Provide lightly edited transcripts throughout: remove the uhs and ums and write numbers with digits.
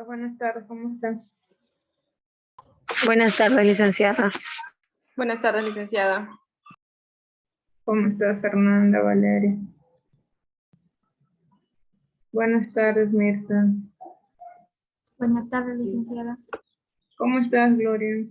Buenas tardes, ¿cómo estás? Buenas tardes, licenciada. Buenas tardes, licenciada. ¿Cómo estás, Fernanda, Valeria? Buenas tardes, Mirta. Buenas tardes, licenciada. ¿Cómo estás, Gloria?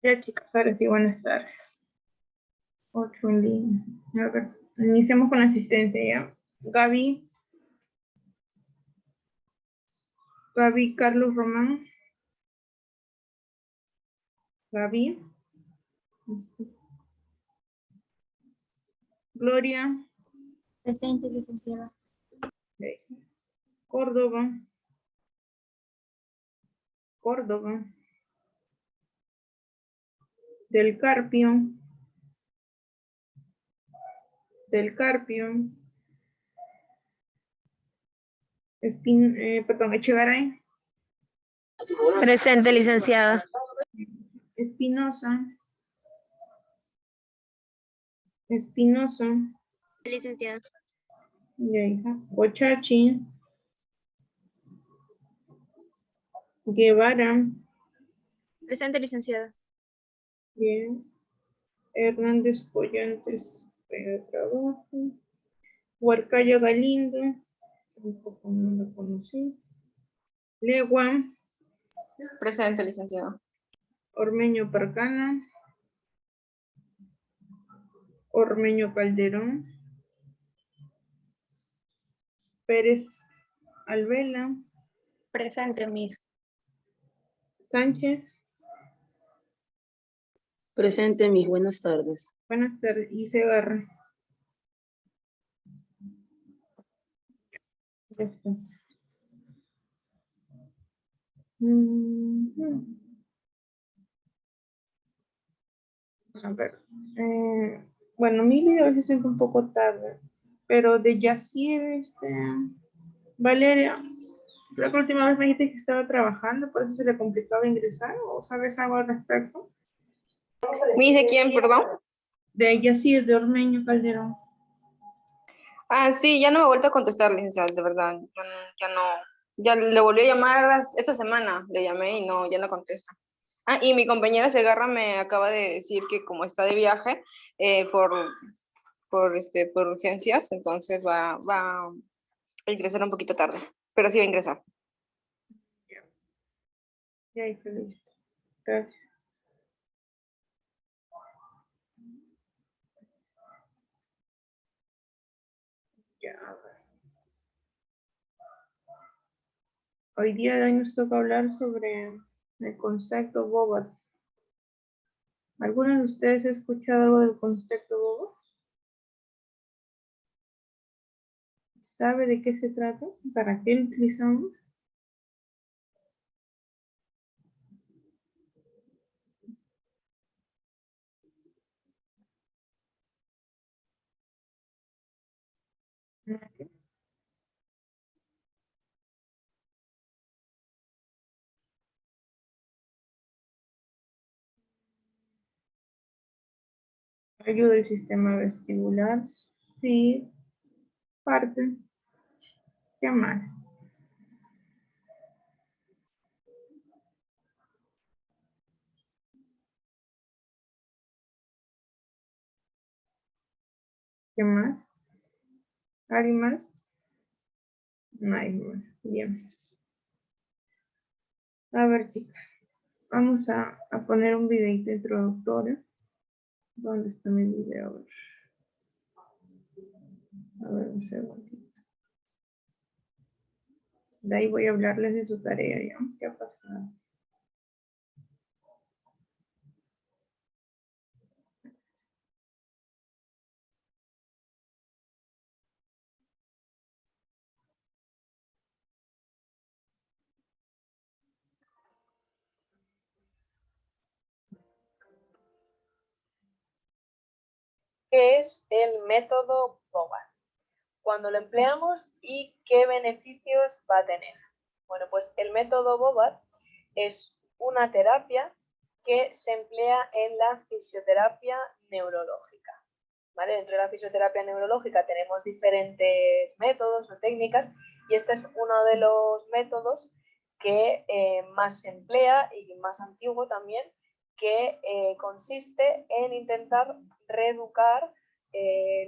Ya, chicas, ahora sí, buenas tardes. 8 en línea. A ver, iniciamos con la asistencia ya. Gaby Carlos Román. Gaby. Gloria. Presente, licenciada. Córdoba. Córdoba. Del Carpio. Del Carpio. Echegaray. Presente, licenciada. Espinosa. Espinosa. Licenciada. Ya, hija. Ochachi. Guevara. Presente, licenciada. Bien. Hernández Collantes. De trabajo. Huarcaya Galindo. Tampoco no la conocí. Legua. Presente, licenciado. Ormeño Parcana. Ormeño Calderón. Pérez Alvela. Presente, Miss. Sánchez. Presente, mis buenas tardes. Buenas tardes. Y Segarra. Ya está. A ver. Bueno, mi video a veces es un poco tarde, pero de Yacir, Valeria, creo que la última vez me dijiste que estaba trabajando, por eso se le complicaba ingresar, ¿o sabes algo al respecto? ¿Me dice quién, perdón? De Yacir, de Ormeño Calderón. Ah, sí, ya no me he vuelto a contestar, licenciado, de verdad. Ya le volví a llamar esta semana, le llamé y no, ya no contesta. Ah, y mi compañera Segarra me acaba de decir que como está de viaje por urgencias, entonces va a ingresar un poquito tarde, pero sí va a ingresar. Ya, está listo. Gracias. Ya, a ver. Hoy día de hoy nos toca hablar sobre el concepto BOBAT. ¿Alguno de ustedes ha escuchado algo del concepto BOBAT? ¿Sabe de qué se trata? ¿Para qué lo utilizamos? Ayuda el sistema vestibular. Sí, parte. ¿Qué más? ¿Qué más? ¿Alguien más? No hay más. Bien. A ver, chicas. Vamos a poner un videito introductorio. ¿Dónde está mi video? A ver, un segundito. De ahí voy a hablarles de su tarea, ¿ya? ¿Qué ha pasado? ¿Qué es el método BOBAT? ¿Cuándo lo empleamos y qué beneficios va a tener? Bueno, pues el método BOBAT es una terapia que se emplea en la fisioterapia neurológica. ¿Vale? Dentro de la fisioterapia neurológica tenemos diferentes métodos o técnicas y este es uno de los métodos que más se emplea y más antiguo también, que consiste en intentar reeducar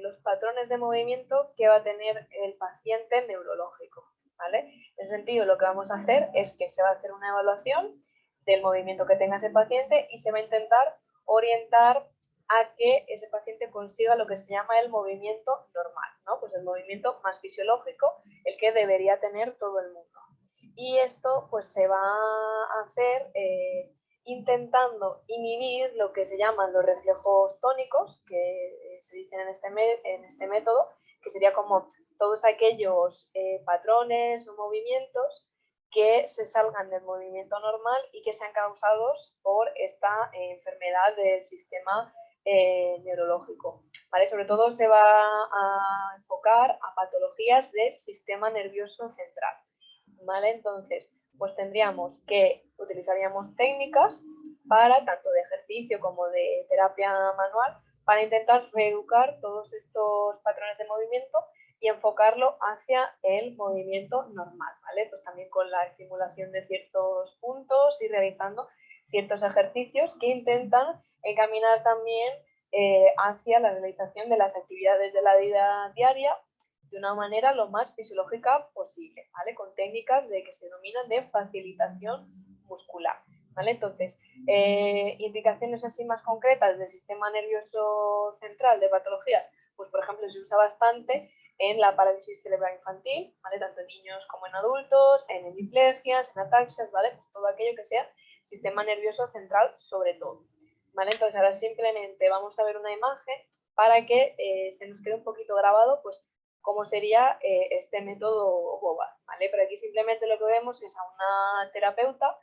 los patrones de movimiento que va a tener el paciente neurológico. ¿Vale? En ese sentido, lo que vamos a hacer es que se va a hacer una evaluación del movimiento que tenga ese paciente y se va a intentar orientar a que ese paciente consiga lo que se llama el movimiento normal, ¿no? Pues el movimiento más fisiológico, el que debería tener todo el mundo. Y esto pues se va a hacer intentando inhibir lo que se llaman los reflejos tónicos, que se dicen en este método, que sería como todos aquellos patrones o movimientos que se salgan del movimiento normal y que sean causados por esta enfermedad del sistema neurológico. ¿Vale? Sobre todo se va a enfocar a patologías del sistema nervioso central. ¿Vale? Entonces, pues utilizaríamos técnicas para tanto de ejercicio como de terapia manual para intentar reeducar todos estos patrones de movimiento y enfocarlo hacia el movimiento normal, ¿vale? Pues también con la estimulación de ciertos puntos y realizando ciertos ejercicios que intentan encaminar también hacia la realización de las actividades de la vida diaria de una manera lo más fisiológica posible, ¿vale? Con técnicas que se denominan de facilitación muscular, ¿vale? Entonces, indicaciones así más concretas del sistema nervioso central de patologías, pues por ejemplo se usa bastante en la parálisis cerebral infantil, ¿vale? Tanto en niños como en adultos, en hemiplegias, en ataxias, ¿vale? Pues todo aquello que sea sistema nervioso central sobre todo, ¿vale? Entonces ahora simplemente vamos a ver una imagen para que se nos quede un poquito grabado, pues, cómo sería este método BOBAT, ¿vale? Pero aquí simplemente lo que vemos es a una terapeuta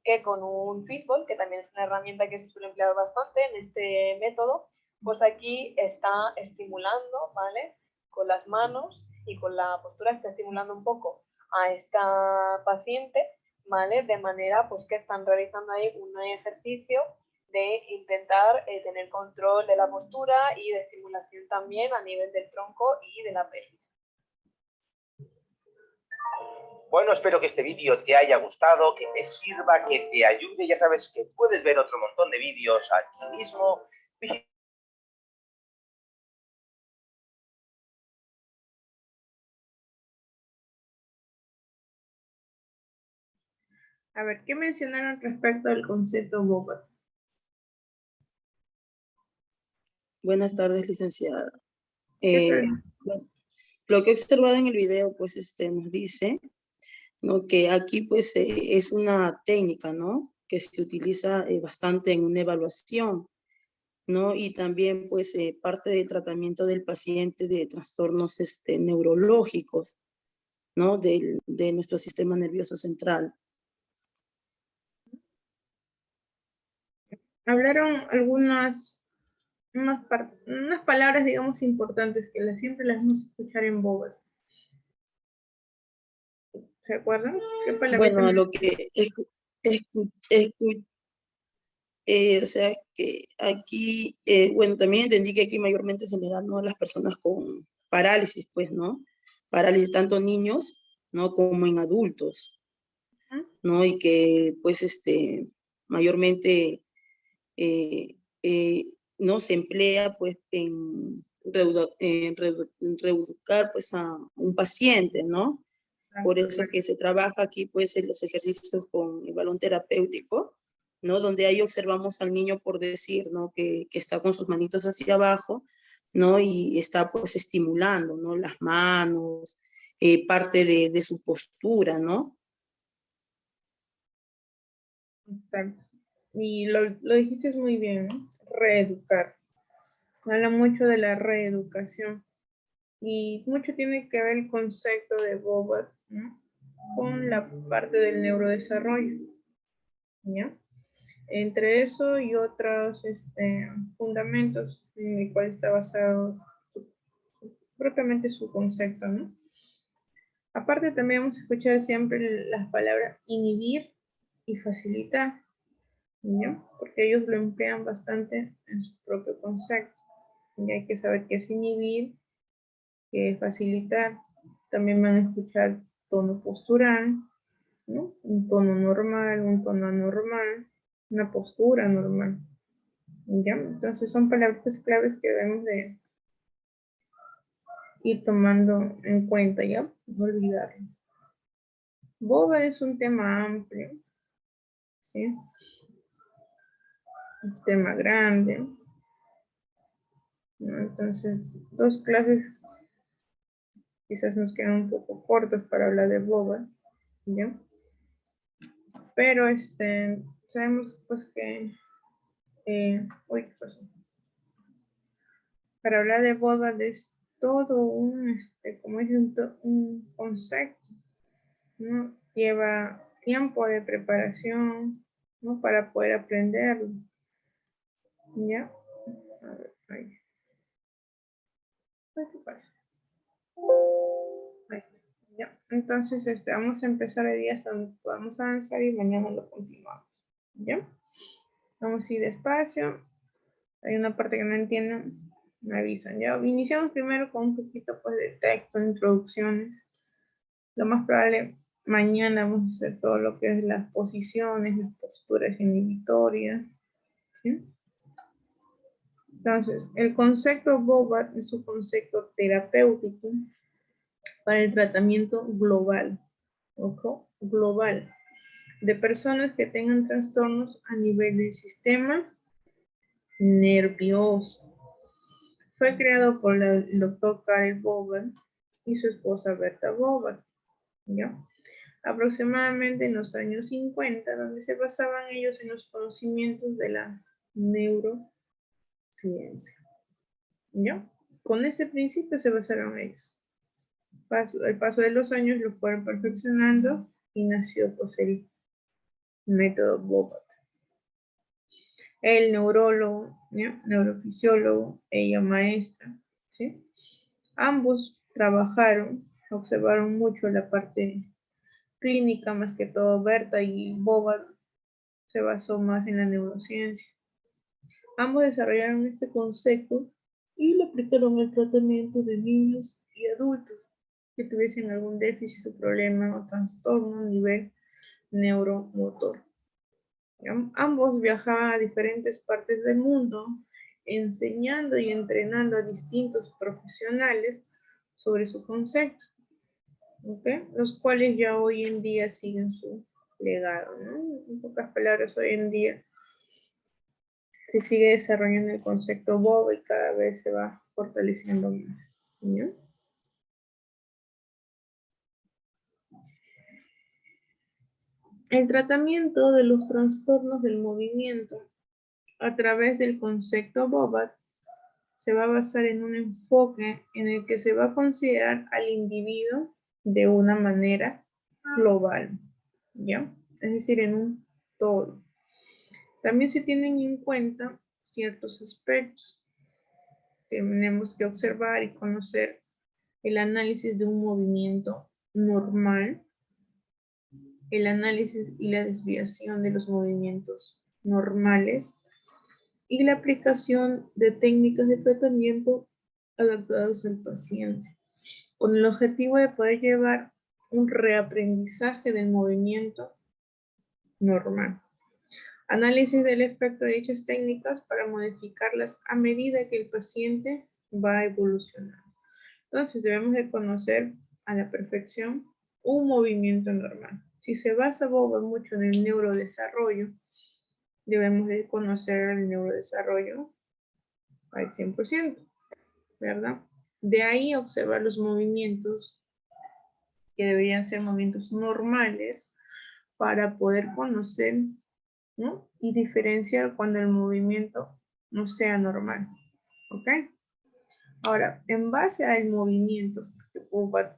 que con un fitball, que también es una herramienta que se suele emplear bastante en este método, pues aquí está estimulando, ¿vale? Con las manos y con la postura está estimulando un poco a esta paciente, ¿vale? De manera pues que están realizando ahí un ejercicio de intentar tener control de la postura y de estimulación también a nivel del tronco y de la pelvis. Bueno, espero que este vídeo te haya gustado, que te sirva, que te ayude. Ya sabes que puedes ver otro montón de vídeos aquí mismo. A ver, ¿qué mencionaron respecto al concepto BOBAT? Buenas tardes, licenciada. ¿Qué tal? Bueno, lo que he observado en el video, pues, nos dice, ¿no? Que aquí, pues, es una técnica, ¿no? Que se utiliza bastante en una evaluación, ¿no? Y también, pues, parte del tratamiento del paciente de trastornos neurológicos, ¿no? De nuestro sistema nervioso central. Hablaron unas palabras, digamos, importantes que siempre las vamos a escuchar en BOBAT. ¿Se acuerdan? ¿Qué palabras? Bueno, a lo que o sea, que aquí, bueno, también entendí que aquí mayormente se le da, ¿no? A las personas con parálisis, pues, ¿no? Parálisis tanto en niños, ¿no? Como en adultos, ¿no? Y que, pues, mayormente, no se emplea, pues, en reeducar, pues, a un paciente, ¿no? Por eso que se trabaja aquí, pues, en los ejercicios con el balón terapéutico, ¿no? Donde ahí observamos al niño, por decir, ¿no? Que está con sus manitos hacia abajo, ¿no? Y está, pues, estimulando, ¿no? Las manos, parte de su postura, ¿no? Exacto. Y lo dijiste muy bien, ¿no? Reeducar. Habla mucho de la reeducación. Y mucho tiene que ver el concepto de BOBAT, ¿no? Con la parte del neurodesarrollo, ¿ya? Entre eso y otros fundamentos en el cual está basado propiamente su concepto, ¿no? Aparte también vamos a escuchar siempre las palabras inhibir y facilitar, ¿ya? Porque ellos lo emplean bastante en su propio concepto. Y hay que saber qué es inhibir, qué es facilitar. También van a escuchar tono postural, ¿no? Un tono normal, un tono anormal, una postura normal. ¿Ya? Entonces son palabras claves que debemos de ir tomando en cuenta, ¿ya? No olvidarlo. BOBA es un tema amplio. ¿sí? Un tema grande, ¿no? Entonces, 2 clases quizás nos quedan un poco cortos para hablar de Bobart, ¿ya? Pero sabemos pues que, uy, ¿qué pasó? Para hablar de Bobart es todo un, como dicen, un concepto, ¿no? Lleva tiempo de preparación, ¿no? Para poder aprenderlo, ¿ya? A ver, ahí. ¿Qué pasa? Ahí está, ¿ya? Entonces, vamos a empezar el día hasta donde podamos avanzar y mañana lo continuamos, ¿ya? Vamos a ir despacio. Hay una parte que no entienden, me avisan, ¿ya? Iniciamos primero con un poquito pues, de texto, introducciones. Lo más probable, mañana vamos a hacer todo lo que es las posiciones, las posturas inhibitorias, ¿sí? Entonces, el concepto Bobart es un concepto terapéutico para el tratamiento global, ojo, global, de personas que tengan trastornos a nivel del sistema nervioso. Fue creado por el doctor Karel Bobart y su esposa Berta Bobart, ¿ya? Aproximadamente en los años 50, donde se basaban ellos en los conocimientos de la neurociencia, ¿ya? Con ese principio se basaron ellos. El paso de los años lo fueron perfeccionando y nació pues el método Bobart. El neurólogo, ¿ya? Neurofisiólogo, ella maestra, ¿sí? Ambos trabajaron, observaron mucho la parte clínica, más que todo Berta, y Bobart se basó más en la neurociencia. Ambos desarrollaron este concepto y lo aplicaron al tratamiento de niños y adultos que tuviesen algún déficit o problema o trastorno a nivel neuromotor. Ambos viajaban a diferentes partes del mundo enseñando y entrenando a distintos profesionales sobre su concepto, ¿okay? Los cuales ya hoy en día siguen su legado, ¿no? En pocas palabras, hoy en día se sigue desarrollando el concepto Bob y cada vez se va fortaleciendo más, ¿no? El tratamiento de los trastornos del movimiento a través del concepto Bobart se va a basar en un enfoque en el que se va a considerar al individuo de una manera global, ¿ya? Es decir, en un todo. También se tienen en cuenta ciertos aspectos que tenemos que observar y conocer: el análisis de un movimiento normal, el análisis y la desviación de los movimientos normales, y la aplicación de técnicas de tratamiento adaptadas al paciente, con el objetivo de poder llevar un reaprendizaje del movimiento normal. Análisis del efecto de dichas técnicas para modificarlas a medida que el paciente va evolucionando. Entonces debemos de conocer a la perfección un movimiento normal. Si se basa mucho en el neurodesarrollo, debemos de conocer el neurodesarrollo al 100%, ¿verdad? De ahí observar los movimientos que deberían ser movimientos normales para poder conocer, ¿no? Y diferenciar cuando el movimiento no sea normal, ¿ok? Ahora, en base al movimiento, porque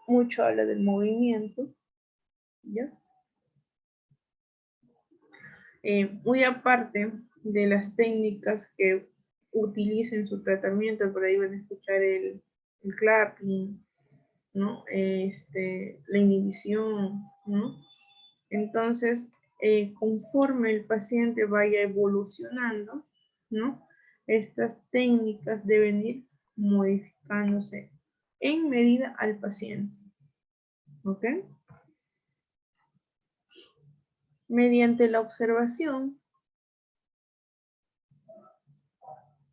mucho habla del movimiento, ¿ya? Muy aparte de las técnicas que utiliza en su tratamiento, por ahí van a escuchar el clapping, ¿no? La inhibición, ¿no? Entonces, conforme el paciente vaya evolucionando, ¿no? Estas técnicas deben ir modificándose en medida al paciente, ¿ok? Mediante la observación.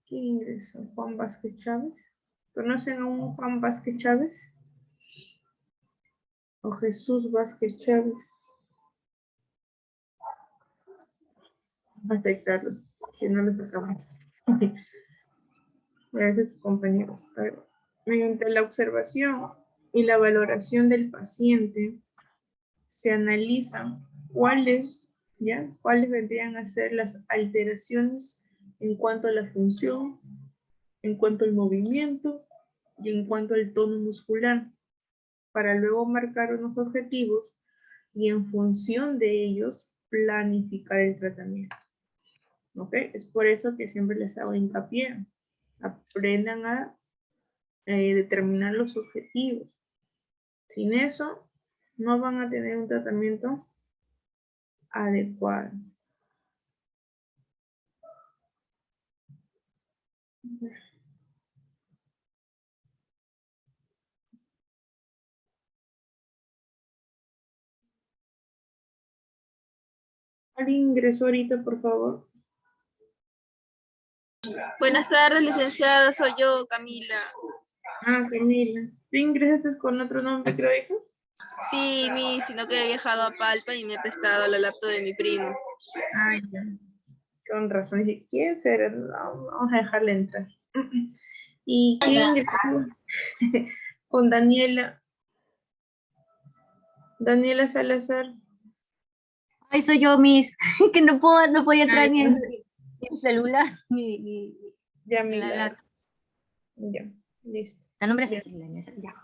¿Quién ingresó? Juan Vázquez Chávez. ¿Conocen a un Juan Vázquez Chávez? O Jesús Vázquez Chávez. aceptarlo, si no lo sacamos. Gracias, compañeros. A ver, mediante la observación y la valoración del paciente, se analizan cuáles vendrían a ser las alteraciones en cuanto a la función, en cuanto al movimiento y en cuanto al tono muscular, para luego marcar unos objetivos y en función de ellos planificar el tratamiento. ¿Ok? Es por eso que siempre les hago hincapié. Aprendan a determinar los objetivos. Sin eso, no van a tener un tratamiento adecuado. ¿Alguien ingresó ahorita, por favor? Buenas tardes, licenciada. Soy yo, Camila. Ah, Camila. ¿Tú ingresaste con otro nombre, creo, hija? Sí, sino que he viajado a Palpa y me he prestado la laptop de mi primo. Ah, ya. Con razón. Dije, ¿quién será? No, vamos a dejarle entrar. ¿Y quién ingresó? Con Daniela. Daniela Salazar. Ay, soy yo, Miss, que no podía entrar Ay, ni en el celular, ni Ya, en mira. la Ya, listo. La nombre es Cecilia, ya.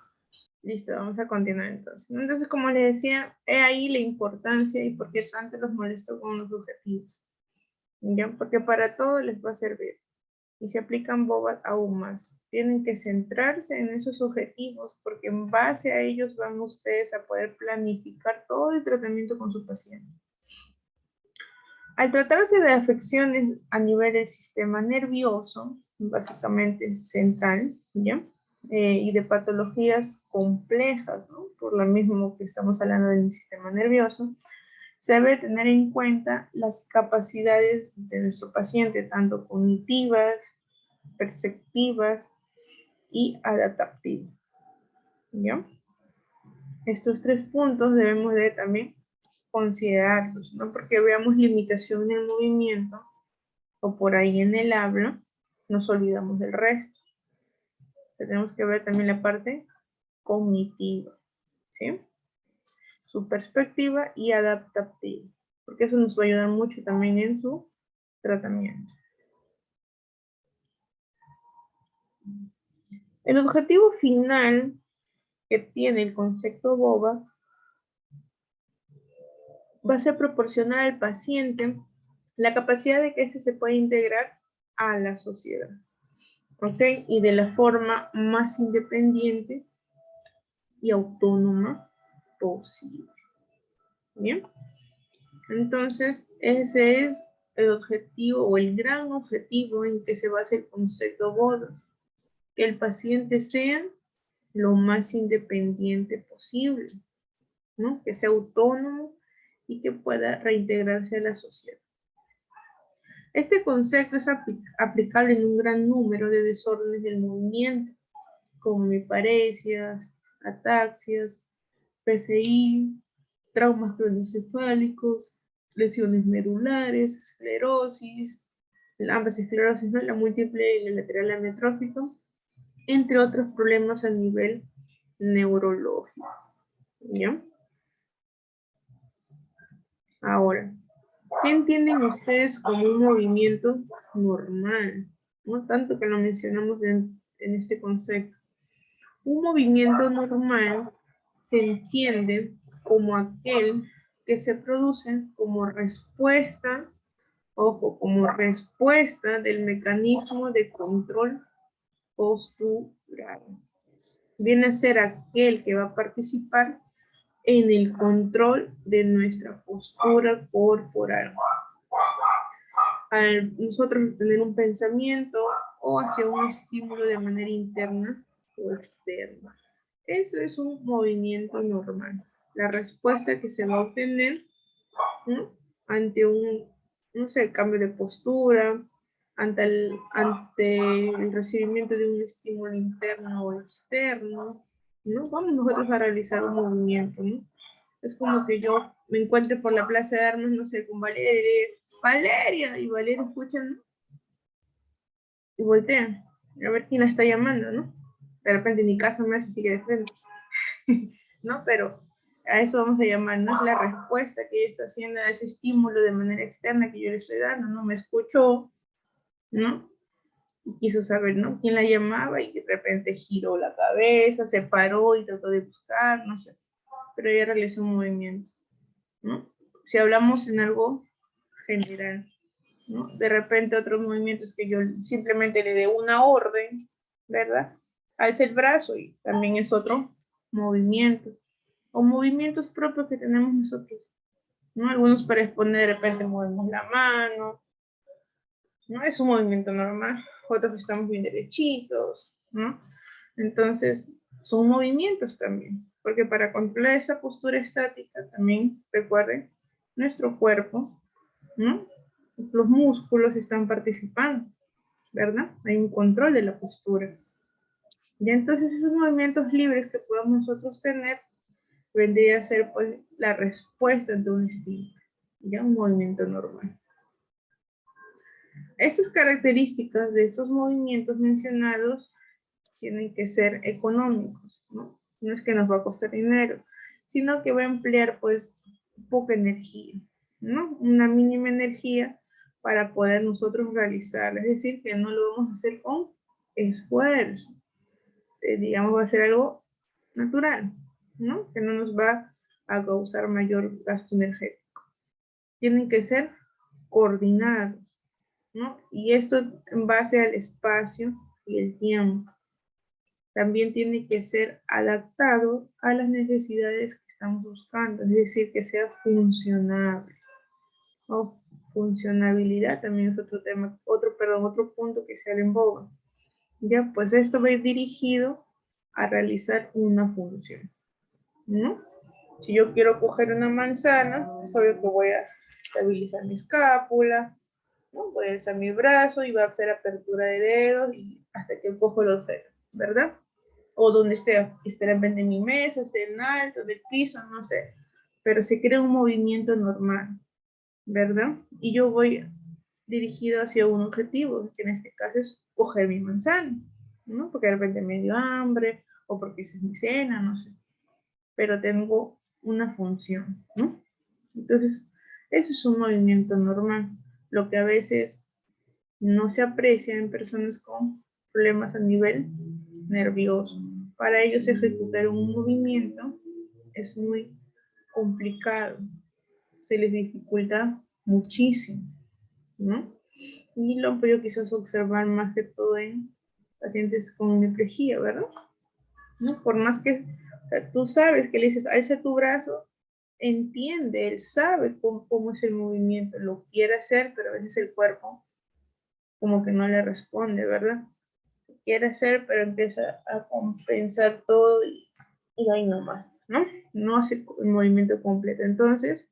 Listo, vamos a continuar entonces. Entonces, como les decía, he ahí la importancia y por qué tanto los molesto con los objetivos. ¿Ya? Porque para todo les va a servir. Y se aplican BOBAT aún más. Tienen que centrarse en esos objetivos porque en base a ellos van ustedes a poder planificar todo el tratamiento con su paciente. Al tratarse de afecciones a nivel del sistema nervioso, básicamente central, ¿ya? Y de patologías complejas, ¿no? Por lo mismo que estamos hablando del sistema nervioso, se debe tener en cuenta las capacidades de nuestro paciente, tanto cognitivas, perceptivas y adaptativas, ¿ya? Estos tres puntos debemos de también considerarlos, no porque veamos limitación en el movimiento o por ahí en el habla, nos olvidamos del resto. Tenemos que ver también la parte cognitiva, ¿sí? Su perspectiva y adaptativa, porque eso nos va a ayudar mucho también en su tratamiento. El objetivo final que tiene el concepto BOBA va a ser proporcionar al paciente la capacidad de que éste se pueda integrar a la sociedad, ¿ok? Y de la forma más independiente y autónoma posible. ¿Bien? Entonces, ese es el objetivo o el gran objetivo en que se basa el concepto BODA, que el paciente sea lo más independiente posible, ¿no? Que sea autónomo y que pueda reintegrarse a la sociedad. Este concepto es aplicable en un gran número de desórdenes del movimiento, como hemiparesias, ataxias, PCI, traumas cronocefálicos, lesiones medulares, esclerosis, ambas esclerosis, ¿no? La múltiple y la lateral amiotrófica, entre otros problemas a nivel neurológico. ¿Ya? Ahora, ¿qué entienden ustedes como un movimiento normal? No tanto que lo mencionamos en este concepto. Un movimiento normal se entiende como aquel que se produce como respuesta, ojo, como respuesta del mecanismo de control postural. Viene a ser aquel que va a participar en el control de nuestra postura corporal. Al nosotros tener un pensamiento o hacia un estímulo de manera interna o externa. Eso es un movimiento normal. La respuesta que se va a obtener, ¿no? Ante un, no sé, cambio de postura, ante el recibimiento de un estímulo interno o externo, ¿no? Vamos nosotros a realizar un movimiento, ¿no? Es como que yo me encuentre por la plaza de armas, no sé, con Valeria, Valeria, y Valeria escucha, ¿no? Y voltea, a ver quién la está llamando, ¿no? De repente ni caso me hace, sigue de frente. ¿No? Pero a eso vamos a llamar, ¿no? Es la respuesta que ella está haciendo a ese estímulo de manera externa que yo le estoy dando, ¿no? Me escuchó, ¿no? Y quiso saber, ¿no? Quién la llamaba y de repente giró la cabeza, se paró y trató de buscar, no sé. Pero ella realizó un movimiento, ¿no? Si hablamos en algo general, ¿no? De repente otros movimientos que yo simplemente le dé una orden, ¿verdad? Alza el brazo y también es otro movimiento. O movimientos propios que tenemos nosotros, ¿no? Algunos para responder de repente movemos la mano, ¿no? Es un movimiento normal. Otros estamos bien derechitos, ¿no? Entonces, son movimientos también, porque para controlar esa postura estática también, recuerden, nuestro cuerpo, ¿no? Los músculos están participando, ¿verdad? Hay un control de la postura. Y entonces esos movimientos libres que podamos nosotros tener vendría a ser pues la respuesta ante un estímulo, ya un movimiento normal. Esas características de esos movimientos mencionados tienen que ser económicos, ¿no? No es que nos va a costar dinero, sino que va a emplear pues poca energía, ¿no? Una mínima energía para poder nosotros realizarla, es decir, que no lo vamos a hacer con esfuerzo, digamos va a ser algo natural, ¿no? Que no nos va a causar mayor gasto energético. Tienen que ser coordinados, ¿no? Y esto en base al espacio y el tiempo. También tiene que ser adaptado a las necesidades que estamos buscando, es decir, que sea funcionable. O funcionabilidad también es otro tema, otro punto que se habla en boga. Ya, pues esto va a ir dirigido a realizar una función, ¿no? Si yo quiero coger una manzana, es obvio que voy a estabilizar mi escápula, ¿no? Voy a alzar mi brazo y va a hacer apertura de dedos y hasta que cojo los dedos, ¿verdad? O donde esté en vez de mi mesa, esté en alto, del piso, no sé. Pero se crea un movimiento normal, ¿verdad? Y yo voy dirigido hacia un objetivo, que en este caso es coger mi manzana, ¿no? Porque de repente me dio hambre, o porque esa es mi cena, no sé. Pero tengo una función, ¿no? Entonces, eso es un movimiento normal, lo que a veces no se aprecia en personas con problemas a nivel nervioso. Para ellos ejecutar un movimiento es muy complicado, se les dificulta muchísimo, ¿no? Y lo puedo quizás observar más que todo en pacientes con hemiplegia, ¿verdad? ¿No? Por más que o sea, tú sabes que le dices, alza tu brazo, entiende, él sabe cómo es el movimiento, lo quiere hacer, pero a veces el cuerpo como que no le responde, ¿verdad? Quiere hacer, pero empieza a compensar todo y ahí nomás, ¿no? No hace el movimiento completo. Entonces,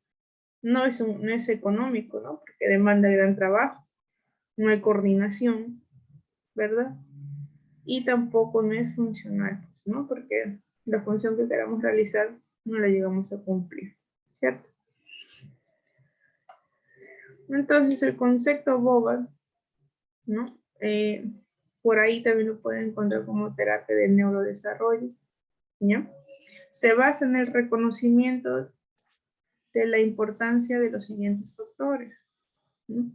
no es económico, ¿no? Porque demanda gran trabajo, no hay coordinación, ¿verdad? Y tampoco no es funcional, ¿no? Porque la función que queramos realizar no la llegamos a cumplir, ¿cierto? Entonces, el concepto Bobat, ¿no? Por ahí también lo pueden encontrar como terapia de neurodesarrollo, ¿ya? Se basa en el reconocimiento de la importancia de los siguientes factores, ¿no?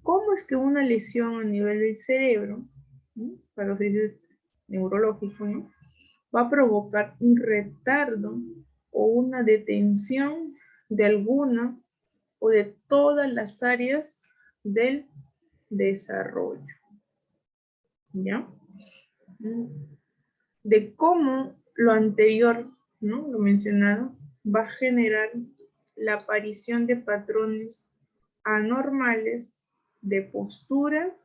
¿Cómo es que una lesión a nivel del cerebro, ¿no? Para los servicios neurológicos, ¿no? Va a provocar un retardo o una detención de alguna o de todas las áreas del desarrollo, ¿ya? De cómo lo anterior, ¿no? Lo mencionado, va a generar la aparición de patrones anormales de postura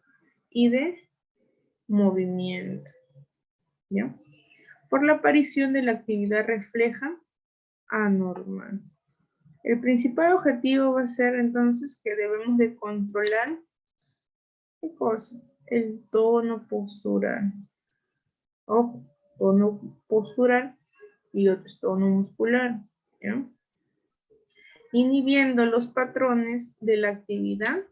y de movimiento, ¿ya? Por la aparición de la actividad refleja anormal. El principal objetivo va a ser entonces que debemos de controlar ¿qué cosa? El tono postural. Ojo, tono postural y otro es tono muscular, ¿ya? inhibiendo los patrones de la actividad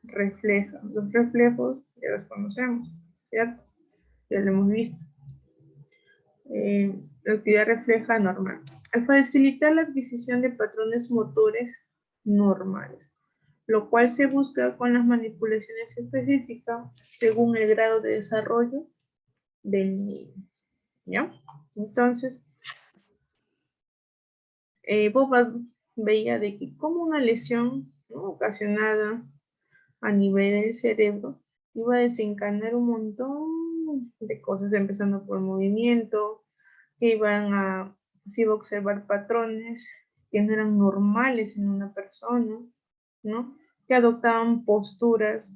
refleja. Los reflejos ya los conocemos, ¿cierto? Ya lo hemos visto. La actividad refleja normal. Al facilitar la adquisición de patrones motores normales, lo cual se busca con las manipulaciones específicas según el grado de desarrollo del niño. ¿Ya? Entonces, Boba veía de que como una lesión, ¿no?, ocasionada a nivel del cerebro iba a desencadenar un montón de cosas, empezando por movimiento, que se iba a observar patrones que no eran normales en una persona, ¿no? Que adoptaban posturas,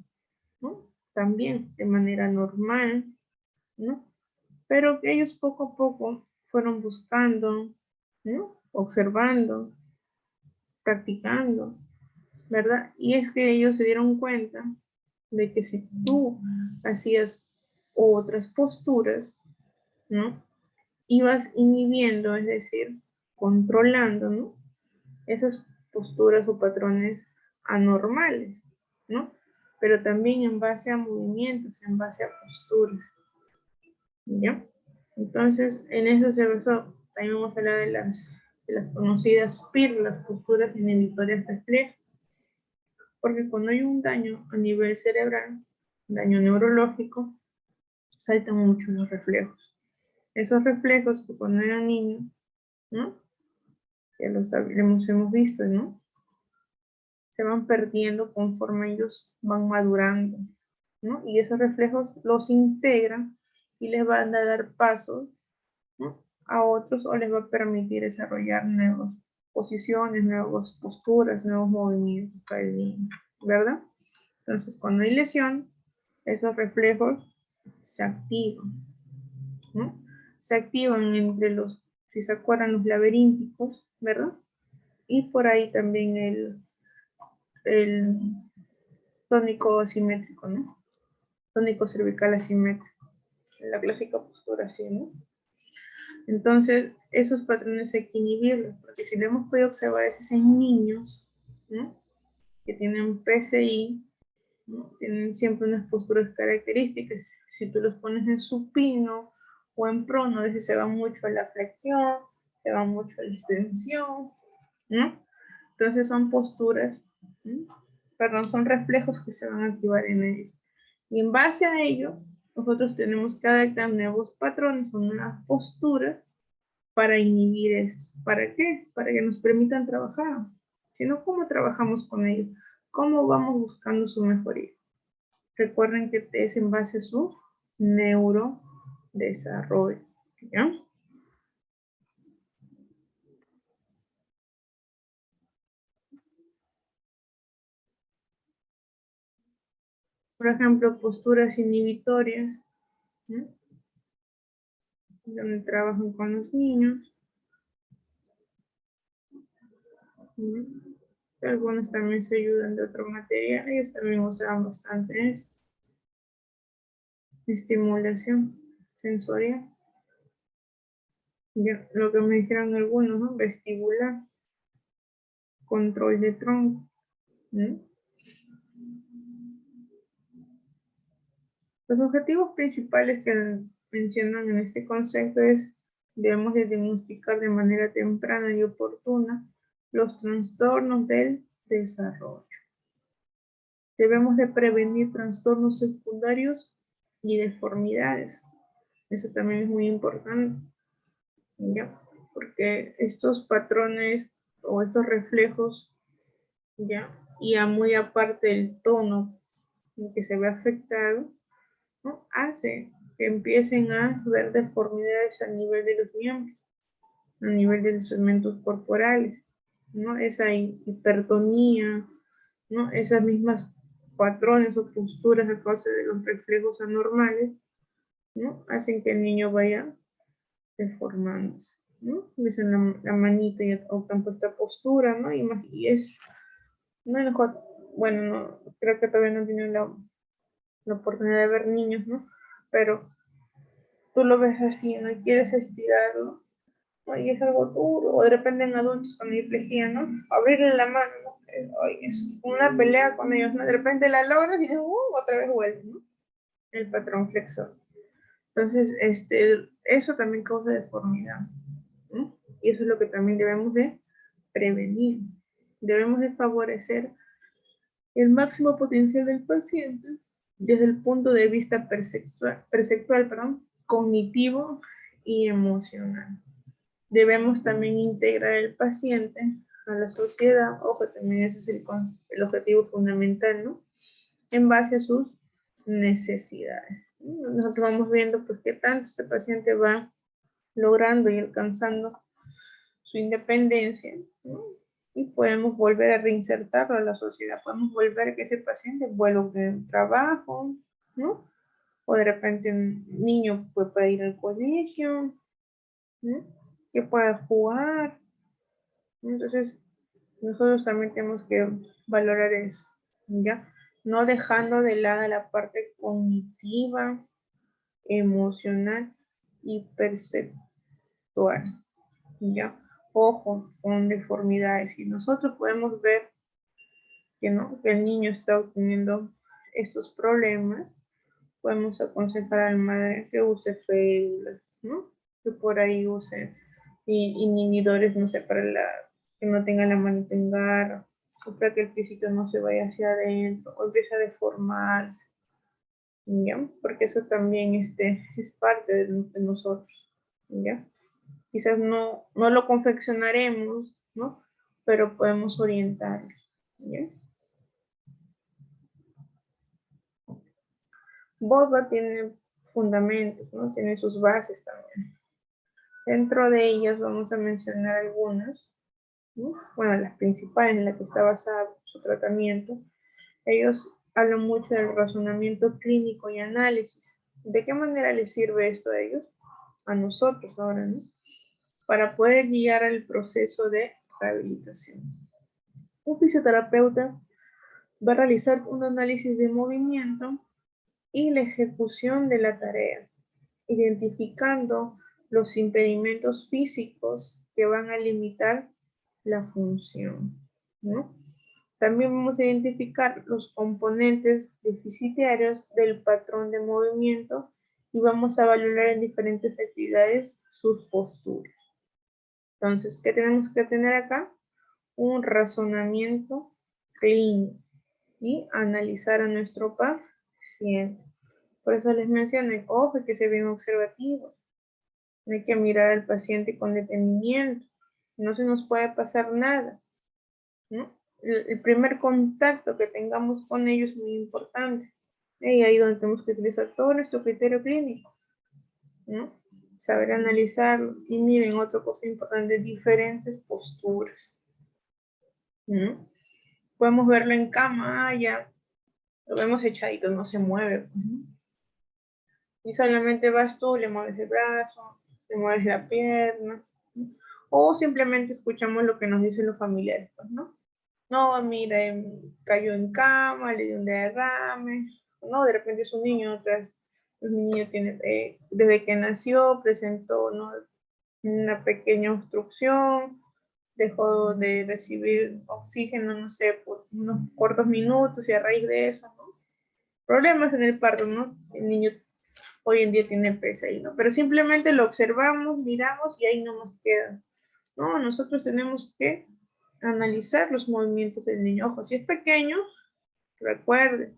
¿no?, también de manera normal, ¿no? Pero que ellos poco a poco fueron buscando, ¿no?, observando, practicando, ¿verdad? Y es que ellos se dieron cuenta de que si tú hacías otras posturas, ¿no?, ibas inhibiendo, es decir, controlando, ¿no?, esas posturas o patrones anormales, ¿no? Pero también en base a movimientos, en base a posturas, ¿ya? Entonces, en eso se basó. También vamos a hablar de las conocidas PIR, las posturas inhibitorias reflejas. Porque cuando hay un daño a nivel cerebral, daño neurológico, saltan mucho los reflejos. Esos reflejos que cuando eran niños, ¿no?, ya los hemos visto, ¿no?, se van perdiendo conforme ellos van madurando, ¿no? Y esos reflejos los integran y les van a dar pasos, ¿no?, a otros, o les va a permitir desarrollar nuevas posiciones, nuevas posturas, nuevos movimientos para el niño, ¿verdad? Entonces, cuando hay lesión, esos reflejos se activan, ¿no? Se activan entre los, si se acuerdan, los laberínticos, ¿verdad? Y por ahí también el tónico asimétrico, ¿no? Tónico cervical asimétrico. La clásica postura así, ¿no? Entonces, esos patrones hay que inhibirlos, porque si lo hemos podido observar es en niños, ¿no?, que tienen PCI, ¿no?, tienen siempre unas posturas características. Si tú los pones en supino o en prono, a veces se va mucho a la flexión, se va mucho a la extensión, ¿no? Entonces son posturas, ¿no?, perdón, son reflejos que se van a activar en ellos. Y en base a ello, nosotros tenemos que adaptar nuevos patrones o nuevas posturas para inhibir esto. ¿Para qué? Para que nos permitan trabajar. Si no, ¿cómo trabajamos con ellos? ¿Cómo vamos buscando su mejoría? Recuerden que es en base a su neurodesarrollo, ¿ya? Por ejemplo, posturas inhibitorias, ¿no?, donde trabajan con los niños, ¿no? Algunos también se ayudan de otro material, ellos también usan bastante esto. Estimulación sensorial. Ya, lo que me dijeron algunos, ¿no? Vestibular, control de tronco, ¿no? Los objetivos principales que mencionan en este concepto es, debemos de diagnosticar de manera temprana y oportuna los trastornos del desarrollo. Debemos de prevenir trastornos secundarios y deformidades. Eso también es muy importante, ¿ya? Porque estos patrones o estos reflejos, ¿ya? Y muy aparte del tono en que se ve afectado, ¿no?, hace que empiecen a ver deformidades a nivel de los miembros, a nivel de los segmentos corporales, ¿no? Esa hipertonía, ¿no?, esas mismas patrones o posturas a causa de los reflejos anormales, ¿no?, hacen que el niño vaya deformándose, ¿no? Dicen la manita y optan por esta postura, ¿no? Y es, no es mejor, bueno, no, creo que todavía no tienen la oportunidad de ver niños, ¿no? Pero tú lo ves así, ¿no?, y quieres estirarlo, Ay, es algo duro, o de repente en adultos con dislexia, ¿no? Abrirle la mano, ¿no? Ay, es una pelea con ellos, ¿no? De repente la logras y otra vez vuelve, ¿no? El patrón flexor. Entonces, eso también causa deformidad, ¿no? Y eso es lo que también debemos de prevenir. Debemos de favorecer el máximo potencial del paciente desde el punto de vista perceptual, cognitivo y emocional. Debemos también integrar al paciente a la sociedad, ojo, también ese es el objetivo fundamental, ¿no? En base a sus necesidades. Nosotros vamos viendo pues qué tanto este paciente va logrando y alcanzando su independencia, ¿no? Y podemos volver a reinsertarlo a la sociedad, podemos volver a que ese paciente vuelva a un trabajo, ¿no? O de repente un niño puede ir al colegio, ¿no? Que pueda jugar. Entonces, nosotros también tenemos que valorar eso, ¿ya? No dejando de lado la parte cognitiva, emocional y perceptual, ¿ya? Ojo con deformidades. Si nosotros podemos ver que, ¿no? que el niño está obteniendo estos problemas, podemos aconsejar al madre que use férulas, ¿no? Que por ahí use inhibidores, no sé, que no tenga la manita en garra, o para que el pisito no se vaya hacia adentro, o empiece a deformarse, ¿ya? Porque eso también es parte de nosotros, ¿ya? Quizás no lo confeccionaremos, ¿no? Pero podemos orientarlo, ¿ya? Boba tiene fundamentos, ¿no? Tiene sus bases también. Dentro de ellas vamos a mencionar algunas, ¿no? Bueno, las principales en las que está basado su tratamiento. Ellos hablan mucho del razonamiento clínico y análisis. ¿De qué manera les sirve esto a ellos? A nosotros ahora, ¿no? Para poder guiar el proceso de rehabilitación. Un fisioterapeuta va a realizar un análisis de movimiento y la ejecución de la tarea, identificando los impedimentos físicos que van a limitar la función, ¿no? También vamos a identificar los componentes deficitarios del patrón de movimiento y vamos a valorar en diferentes actividades sus posturas. Entonces, ¿qué tenemos que tener acá? Un razonamiento clínico y analizar a nuestro paciente. Por eso les mencioné, ojo, que se ven observativos. Hay que mirar al paciente con detenimiento. No se nos puede pasar nada, ¿no? El primer contacto que tengamos con ellos es muy importante. Y ahí donde tenemos que utilizar todo nuestro criterio clínico, ¿no? Saber analizarlo. Y miren, otra cosa importante, diferentes posturas, ¿no? Podemos verlo en cama, ya lo vemos echadito, no se mueve, ¿no? Y solamente vas tú, le mueves el brazo, le mueves la pierna, ¿no? O simplemente escuchamos lo que nos dicen los familiares, pues, ¿no? No, mira, cayó en cama, le dio un derrame, no, de repente es un niño, mi niño tiene, desde que nació presentó, ¿no? una pequeña obstrucción, dejó de recibir oxígeno, no sé, por unos cortos minutos y a raíz de eso, ¿no? Problemas en el parto, ¿no? El niño hoy en día tiene PSI, ¿no? Pero simplemente lo observamos, miramos y ahí no nos queda. No, nosotros tenemos que analizar los movimientos del niño. Ojo, si es pequeño, recuerde,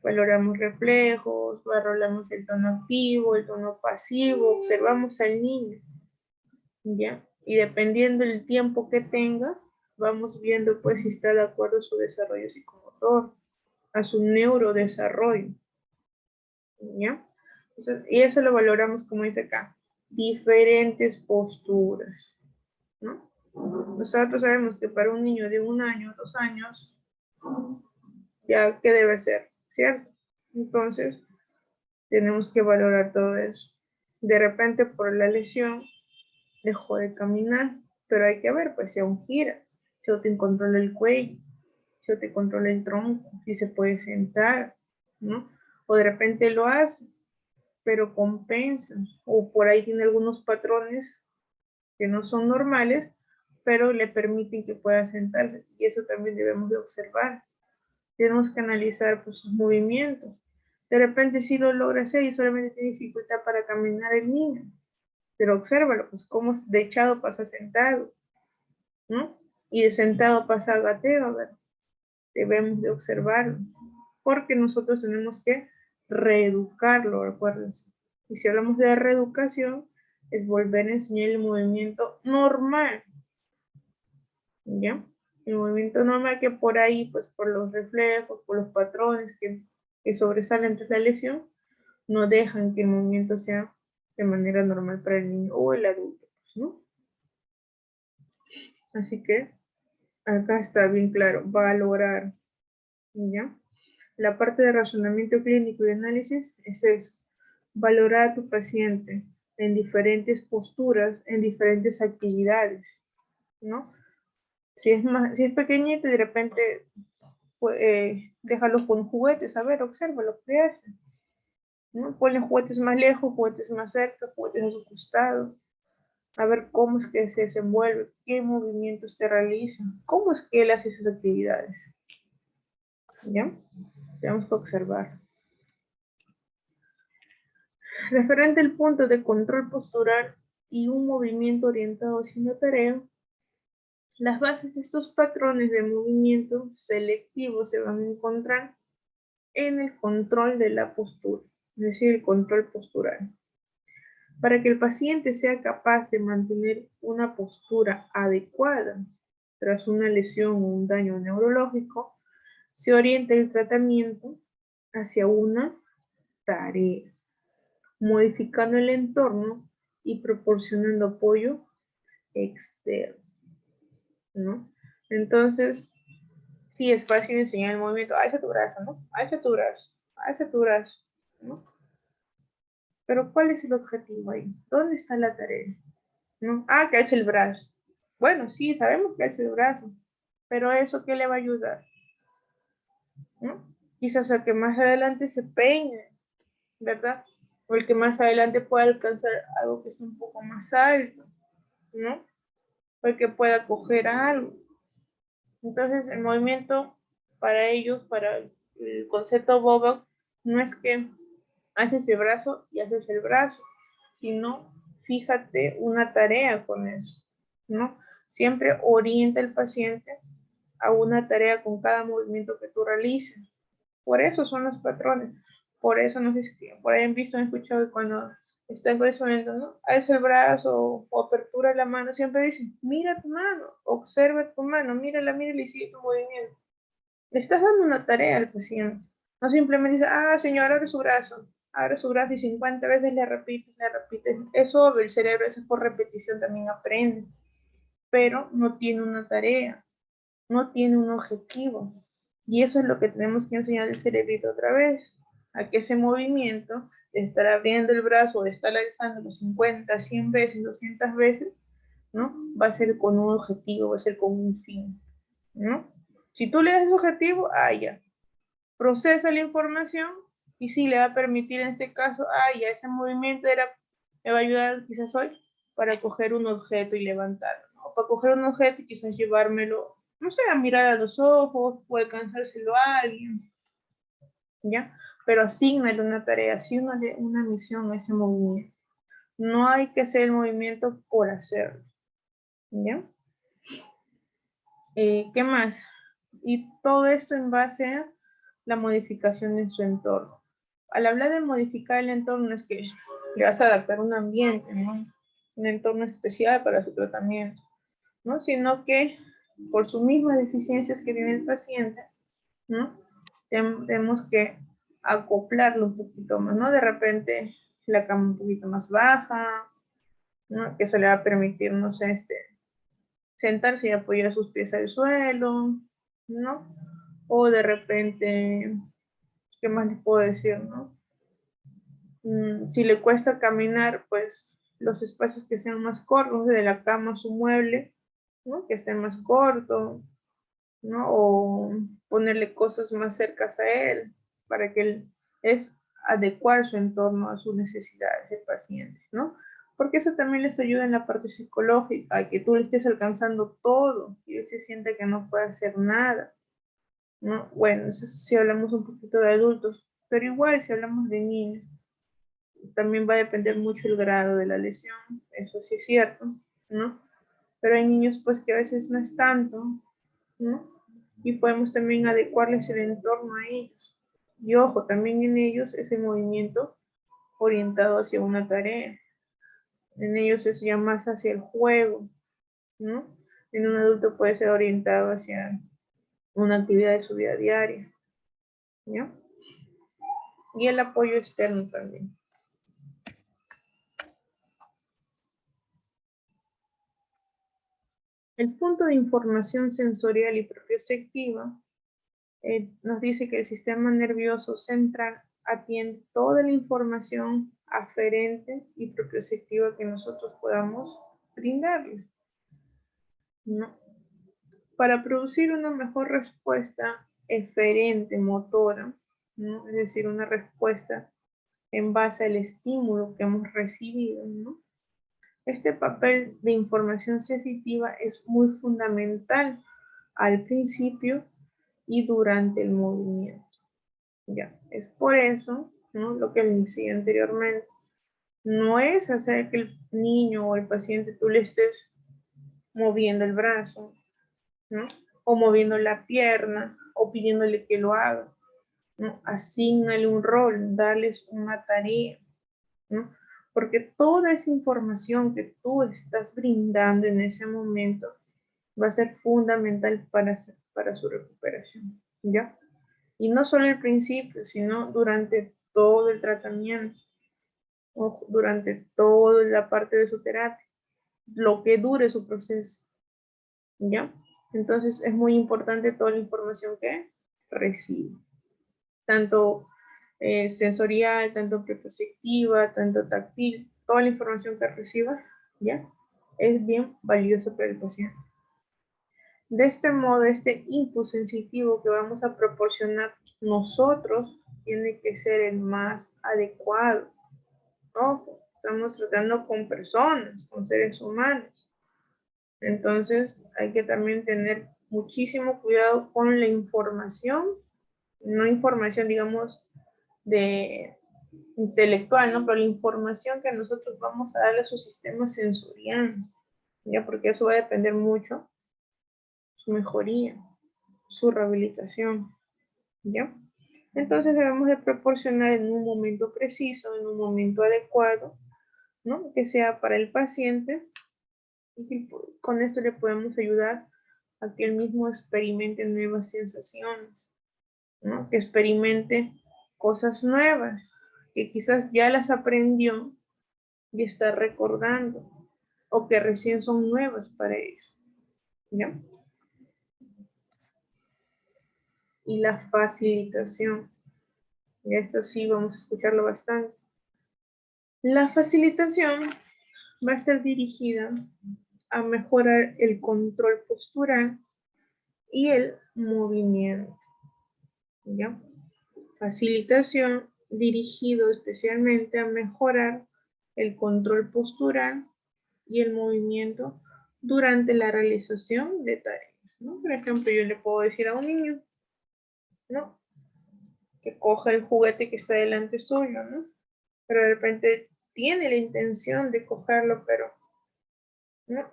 valoramos reflejos, valoramos el tono activo, el tono pasivo, observamos al niño, ¿ya? Y dependiendo del tiempo que tenga, vamos viendo pues si está de acuerdo a su desarrollo psicomotor, a su neurodesarrollo, ¿ya? Entonces, y eso lo valoramos, como dice acá, diferentes posturas, ¿no? Nosotros sabemos que para un niño de 1 año, 2 años, ya, ¿qué debe ser? ¿Cierto? Entonces, tenemos que valorar todo eso. De repente, por la lesión, dejó de caminar, pero hay que ver, pues, si aún gira, si aún te controla el cuello, si aún te controla el tronco, si se puede sentar, ¿no? O de repente lo hace, pero compensa, o por ahí tiene algunos patrones que no son normales, pero le permiten que pueda sentarse. Y eso también debemos de observar. Tenemos que analizar pues, sus movimientos. De repente sí lo logra hacer y solamente tiene dificultad para caminar el niño. Pero obsérvalo, pues cómo de echado pasa sentado, ¿no? Y de sentado pasa a gateo, a ver. Debemos de observarlo. Porque nosotros tenemos que reeducarlo, recuérdense. Y si hablamos de reeducación, es volver a enseñar el movimiento normal. ¿Ya? El movimiento normal que por ahí, pues por los reflejos, por los patrones que sobresalen tras la lesión, no dejan que el movimiento sea de manera normal para el niño o el adulto, pues, ¿no? Así que acá está bien claro, valorar, ¿ya? La parte de razonamiento clínico y análisis es eso, valorar a tu paciente en diferentes posturas, en diferentes actividades, ¿no? Si es pequeñito y de repente déjalo con juguetes, a ver, observa lo que hace, ¿no? Ponle juguetes más lejos, juguetes más cerca, juguetes a su costado, a ver cómo es que se desenvuelve, qué movimientos te realiza, cómo es que él hace esas actividades, ¿ya? Tenemos que observar. Referente al punto de control postural y un movimiento orientado hacia una tarea, las bases de estos patrones de movimiento selectivos se van a encontrar en el control de la postura, es decir, el control postural. Para que el paciente sea capaz de mantener una postura adecuada tras una lesión o un daño neurológico, se orienta el tratamiento hacia una tarea, modificando el entorno y proporcionando apoyo externo, ¿no? Entonces, sí es fácil enseñar el movimiento, alza tu brazo, ¿no? Alza tu brazo, alza tu brazo, ¿no? Pero ¿cuál es el objetivo ahí? ¿Dónde está la tarea? ¿No? Ah, que alza el brazo. Bueno, sí, sabemos que alza el brazo, pero ¿eso qué le va a ayudar? ¿No? Quizás a que más adelante se peine, ¿verdad? O el que más adelante pueda alcanzar algo que es un poco más alto, ¿no? O el que pueda coger algo. Entonces, el movimiento para ellos, para el concepto Bobak, no es que haces el brazo y haces el brazo, sino fíjate una tarea con eso, ¿no? Siempre orienta al paciente a una tarea con cada movimiento que tú realices. Por eso son los patrones. Por eso, no sé si por ahí han visto, han escuchado que cuando está en ese momento, ¿no? Alza el brazo o apertura la mano, siempre dicen, mira tu mano, observa tu mano, mírala y sigue tu movimiento. Le estás dando una tarea al paciente. No simplemente dice, ah, señor, abre su brazo y 50 veces le repites. Eso el cerebro, eso por repetición también aprende. Pero no tiene una tarea, no tiene un objetivo. Y eso es lo que tenemos que enseñar al cerebrito otra vez, a que ese movimiento de estar abriendo el brazo, de estar alzando 50, 100 veces, 200 veces, ¿no? Va a ser con un objetivo, va a ser con un fin, ¿no? Si tú le das ese objetivo, ya, procesa la información y sí le va a permitir en este caso, ya ese movimiento me va a ayudar quizás hoy para coger un objeto y levantarlo, ¿no? O para coger un objeto y quizás llevármelo, no sé, a mirar a los ojos o alcanzárselo a alguien, ¿ya? Pero asígnale una tarea, asígnale una misión a ese movimiento. No hay que hacer el movimiento por hacerlo, ¿ya? ¿Qué más? Y todo esto en base a la modificación en su entorno. Al hablar de modificar el entorno es que le vas a adaptar un ambiente, ¿no? Un entorno especial para su tratamiento, ¿no? Sino que por sus mismas deficiencias que tiene el paciente, ¿no? Tenemos que acoplarlo un poquito más, ¿no? De repente la cama un poquito más baja, ¿no? Que eso le va a permitir, no sé, sentarse y apoyar sus pies al suelo, ¿no? O de repente, ¿qué más les puedo decir, no? Si le cuesta caminar, pues los espacios que sean más cortos, de la cama a su mueble, ¿no? Que esté más corto, ¿no? O ponerle cosas más cercas a él, para que él es adecuar su entorno a sus necesidades del paciente, ¿no? Porque eso también les ayuda en la parte psicológica, a que tú le estés alcanzando todo y él se siente que no puede hacer nada, ¿no? Bueno, eso si hablamos un poquito de adultos, pero igual si hablamos de niños, también va a depender mucho el grado de la lesión, eso sí es cierto, ¿no? Pero hay niños pues que a veces no es tanto, ¿no? Y podemos también adecuarles el entorno a ellos. Y ojo, también en ellos ese movimiento orientado hacia una tarea. En ellos es ya más hacia el juego, ¿no? En un adulto puede ser orientado hacia una actividad de su vida diaria, ¿no? Y el apoyo externo también. El punto de información sensorial y propioceptiva nos dice que el sistema nervioso central atiende toda la información aferente y propioceptiva que nosotros podamos brindarles, ¿no? Para producir una mejor respuesta eferente motora, ¿no? Es decir, una respuesta en base al estímulo que hemos recibido, ¿no? Este papel de información sensitiva es muy fundamental al principio y durante el movimiento. Ya, es por eso, ¿no? Lo que les decía anteriormente, no es hacer que el niño o el paciente tú le estés moviendo el brazo, ¿no? O moviendo la pierna, o pidiéndole que lo haga, ¿no? Asígnale un rol, darles una tarea, ¿no? Porque toda esa información que tú estás brindando en ese momento va a ser fundamental para su recuperación, ¿ya? Y no solo al principio, sino durante todo el tratamiento, o durante toda la parte de su terapia, lo que dure su proceso, ¿ya? Entonces es muy importante toda la información que recibe, tanto sensorial, tanto perceptiva, tanto táctil, toda la información que reciba, ¿ya? Es bien valiosa para el paciente. De este modo, este input sensitivo que vamos a proporcionar nosotros tiene que ser el más adecuado. Ojo, estamos tratando con personas, con seres humanos. Entonces, hay que también tener muchísimo cuidado con la información, no información, digamos, de intelectual, ¿no? Pero la información que nosotros vamos a darle a su sistema sensorial, ¿ya? Porque eso va a depender mucho su mejoría, su rehabilitación, ¿ya? Entonces debemos de proporcionar en un momento preciso, en un momento adecuado, ¿no? Que sea para el paciente, y con esto le podemos ayudar a que él mismo experimente nuevas sensaciones, ¿no? Que experimente cosas nuevas, que quizás ya las aprendió y está recordando, o que recién son nuevas para ellos, ¿ya? Y la facilitación, y esto sí vamos a escucharlo bastante. La facilitación va a ser dirigida a mejorar el control postural y el movimiento, ¿ya? Facilitación dirigido especialmente a mejorar el control postural y el movimiento durante la realización de tareas, ¿no? Por ejemplo, yo le puedo decir a un niño, ¿no? Que coja el juguete que está delante suyo, ¿no? Pero de repente tiene la intención de cogerlo, pero no,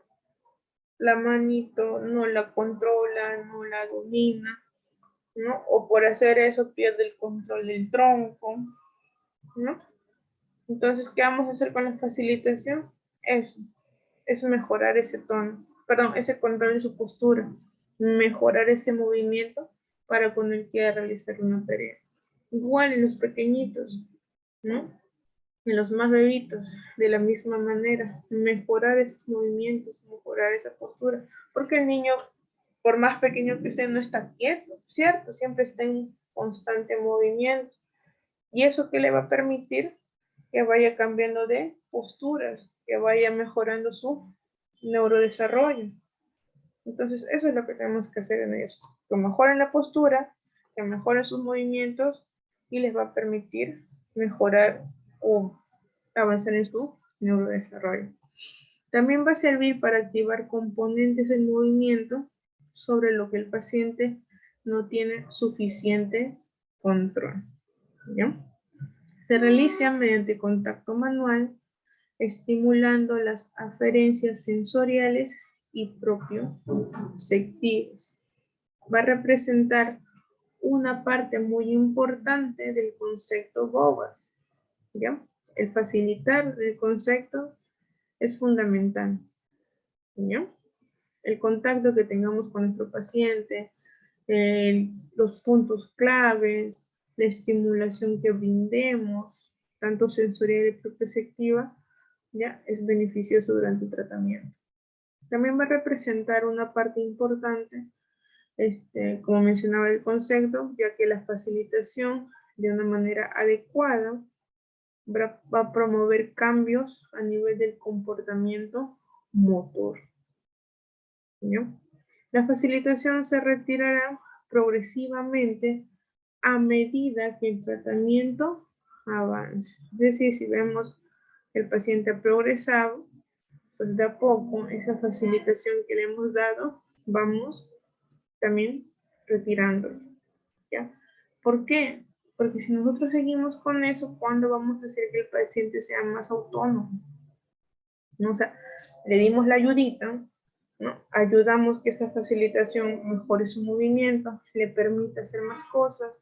la manito no la controla, no la domina, ¿no? O por hacer eso pierde el control del tronco, ¿no? Entonces, ¿qué vamos a hacer con la facilitación? Eso, es mejorar ese tono, perdón, ese control de su postura, mejorar ese movimiento para cuando él quiera realizar una tarea. Igual en los pequeñitos, ¿no? En los más bebitos, de la misma manera, mejorar esos movimientos, mejorar esa postura, porque el niño, por más pequeño que sea, no está quieto, ¿cierto? Siempre está en constante movimiento. ¿Y eso qué le va a permitir? Que vaya cambiando de posturas, que vaya mejorando su neurodesarrollo. Entonces, eso es lo que tenemos que hacer en ellos, que mejoren la postura, que mejoren sus movimientos y les va a permitir mejorar o avanzar en su neurodesarrollo. También va a servir para activar componentes del movimiento sobre lo que el paciente no tiene suficiente control. ¿Ya? Se realiza mediante contacto manual, estimulando las aferencias sensoriales y propioceptivas. Va a representar una parte muy importante del concepto Bower. ¿Ya? El facilitar el concepto es fundamental. ¿Ya? El contacto que tengamos con nuestro paciente, los puntos claves, la estimulación que brindemos, tanto sensorial y propioceptiva, ya es beneficioso durante el tratamiento. También va a representar una parte importante, como mencionaba el concepto, ya que la facilitación de una manera adecuada va a promover cambios a nivel del comportamiento motor. ¿Ya? La facilitación se retirará progresivamente a medida que el tratamiento avance. Es decir, si vemos que el paciente ha progresado, pues de a poco esa facilitación que le hemos dado, vamos también retirándolo. ¿Ya? ¿Por qué? Porque si nosotros seguimos con eso, ¿cuándo vamos a hacer que el paciente sea más autónomo? ¿No? O sea, le dimos la ayudita, ¿no? Ayudamos que esta facilitación mejore su movimiento, le permita hacer más cosas,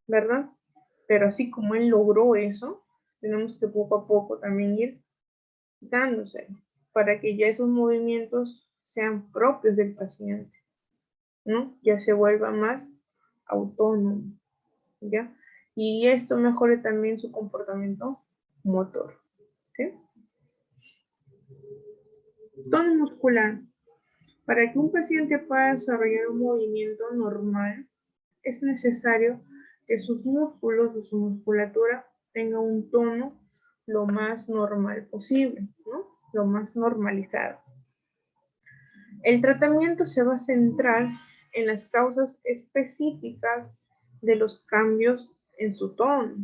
¿verdad? Pero así como él logró eso, tenemos que poco a poco también ir dándose para que ya esos movimientos sean propios del paciente, ¿no? Ya se vuelva más autónomo, ¿ya? Y esto mejore también su comportamiento motor, ¿sí? Tono muscular. Para que un paciente pueda desarrollar un movimiento normal, es necesario que sus músculos o su musculatura tenga un tono lo más normal posible, ¿no? Lo más normalizado. El tratamiento se va a centrar en las causas específicas de los cambios en su tono.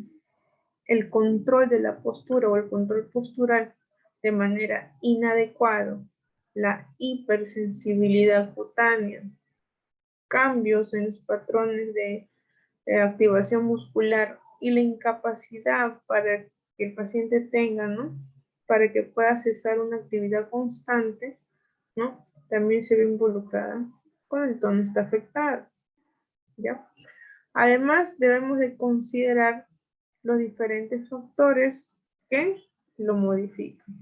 El control de la postura o el control postural de manera inadecuada, la hipersensibilidad cutánea, cambios en los patrones de activación muscular y la incapacidad para que el paciente tenga, ¿no? Para que pueda cesar una actividad constante, ¿no? También se ve involucrada cuando el tono está afectado, ¿ya? Además, debemos de considerar los diferentes factores que lo modifican,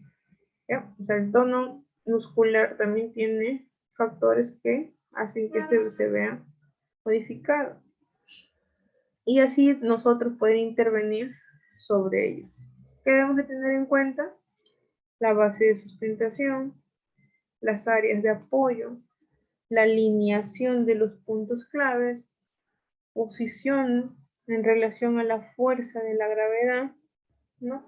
¿ya? O sea, el tono muscular también tiene factores que hacen que este se vea modificado. Y así nosotros podemos intervenir sobre ellos. ¿Qué debemos de tener en cuenta? La base de sustentación, las áreas de apoyo, la alineación de los puntos claves, posición en relación a la fuerza de la gravedad, ¿no?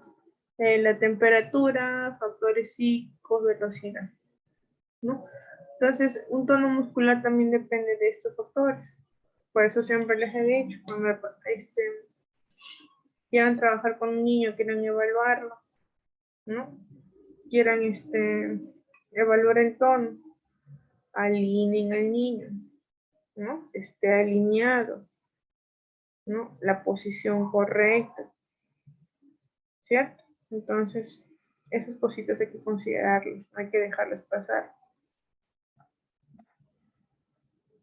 La temperatura, factores psíquicos, velocidad, ¿no? Entonces, un tono muscular también depende de estos factores. Por eso siempre les he dicho, cuando quieran trabajar con un niño, quieran evaluarlo, ¿no? Quieran evaluar el tono, alineen al niño, ¿no? Esté alineado, ¿no? La posición correcta, ¿cierto? Entonces, esas cositas hay que considerarlas, hay que dejarlas pasar.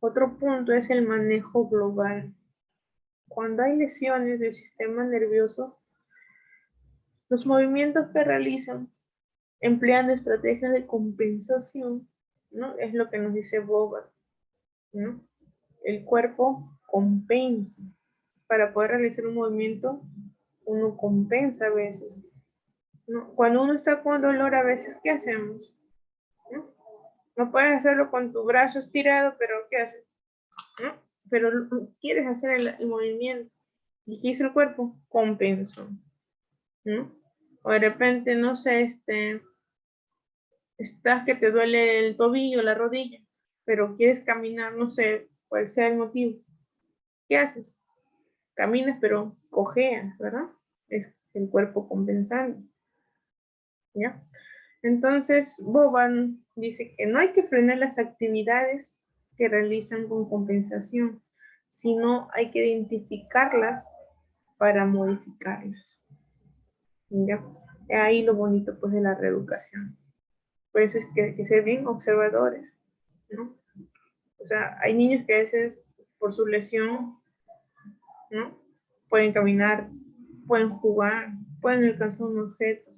Otro punto es el manejo global. Cuando hay lesiones del sistema nervioso, los movimientos que realizan empleando estrategias de compensación, ¿no? Es lo que nos dice Bogart, ¿no? El cuerpo compensa. Para poder realizar un movimiento, uno compensa a veces, ¿no? Cuando uno está con dolor, a veces, ¿qué hacemos? ¿No? No puedes hacerlo con tu brazo estirado, pero ¿qué haces? ¿No? Pero quieres hacer el movimiento. ¿Y qué hizo el cuerpo? Compensó, ¿no? O de repente, no sé, estás que te duele el tobillo, la rodilla, pero quieres caminar, no sé cuál sea el motivo. ¿Qué haces? Caminas, pero cojeas, ¿verdad? Es el cuerpo compensando. ¿Ya? Entonces, Boban dice que no hay que frenar las actividades que realizan con compensación, sino hay que identificarlas para modificarlas. ¿Ya? Ahí lo bonito pues de la reeducación. Por eso es que hay que ser bien observadores, ¿no? O sea, hay niños que a veces por su lesión, ¿no? Pueden caminar, pueden jugar, pueden alcanzar un objeto,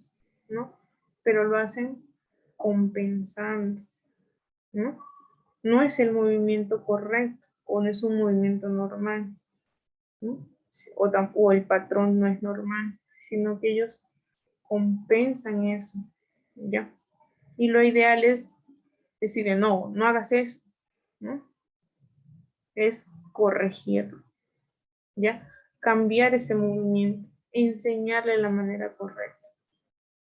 ¿no? Pero lo hacen compensando, ¿no? No es el movimiento correcto o no es un movimiento normal, ¿no? O el patrón no es normal, sino que ellos compensan eso, ¿ya? Y lo ideal es decirle, no, no hagas eso, ¿no? Es corregirlo, ¿ya? Cambiar ese movimiento, enseñarle la manera correcta,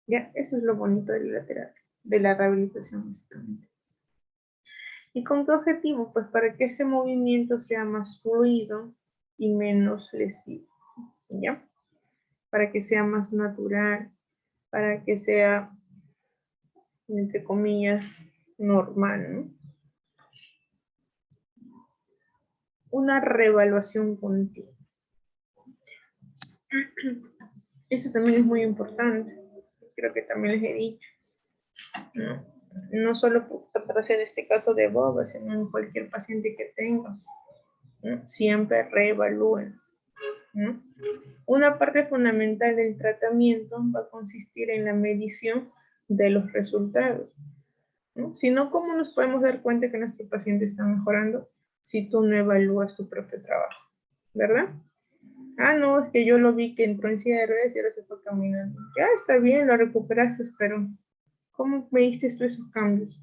¿ya? Eso es lo bonito de la terapia, de la rehabilitación, básicamente. ¿Y con qué objetivo? Pues para que ese movimiento sea más fluido y menos lesivo, ¿ya? Para que sea más natural, para que sea, entre comillas, normal, ¿no? Una reevaluación continua. Eso también es muy importante. Creo que también les he dicho. No solo por tratarse de este caso de Boba, sino en cualquier paciente que tenga, ¿no? Siempre reevalúen, ¿no? Una parte fundamental del tratamiento va a consistir en la medición de los resultados, ¿no? Si no, ¿cómo nos podemos dar cuenta que nuestro paciente está mejorando si tú no evalúas tu propio trabajo? ¿Verdad? Ah, no, es que yo lo vi que entró en silla de ruedas y ahora se fue caminando. Ya está bien, lo recuperaste, pero ¿cómo mediste tú esos cambios?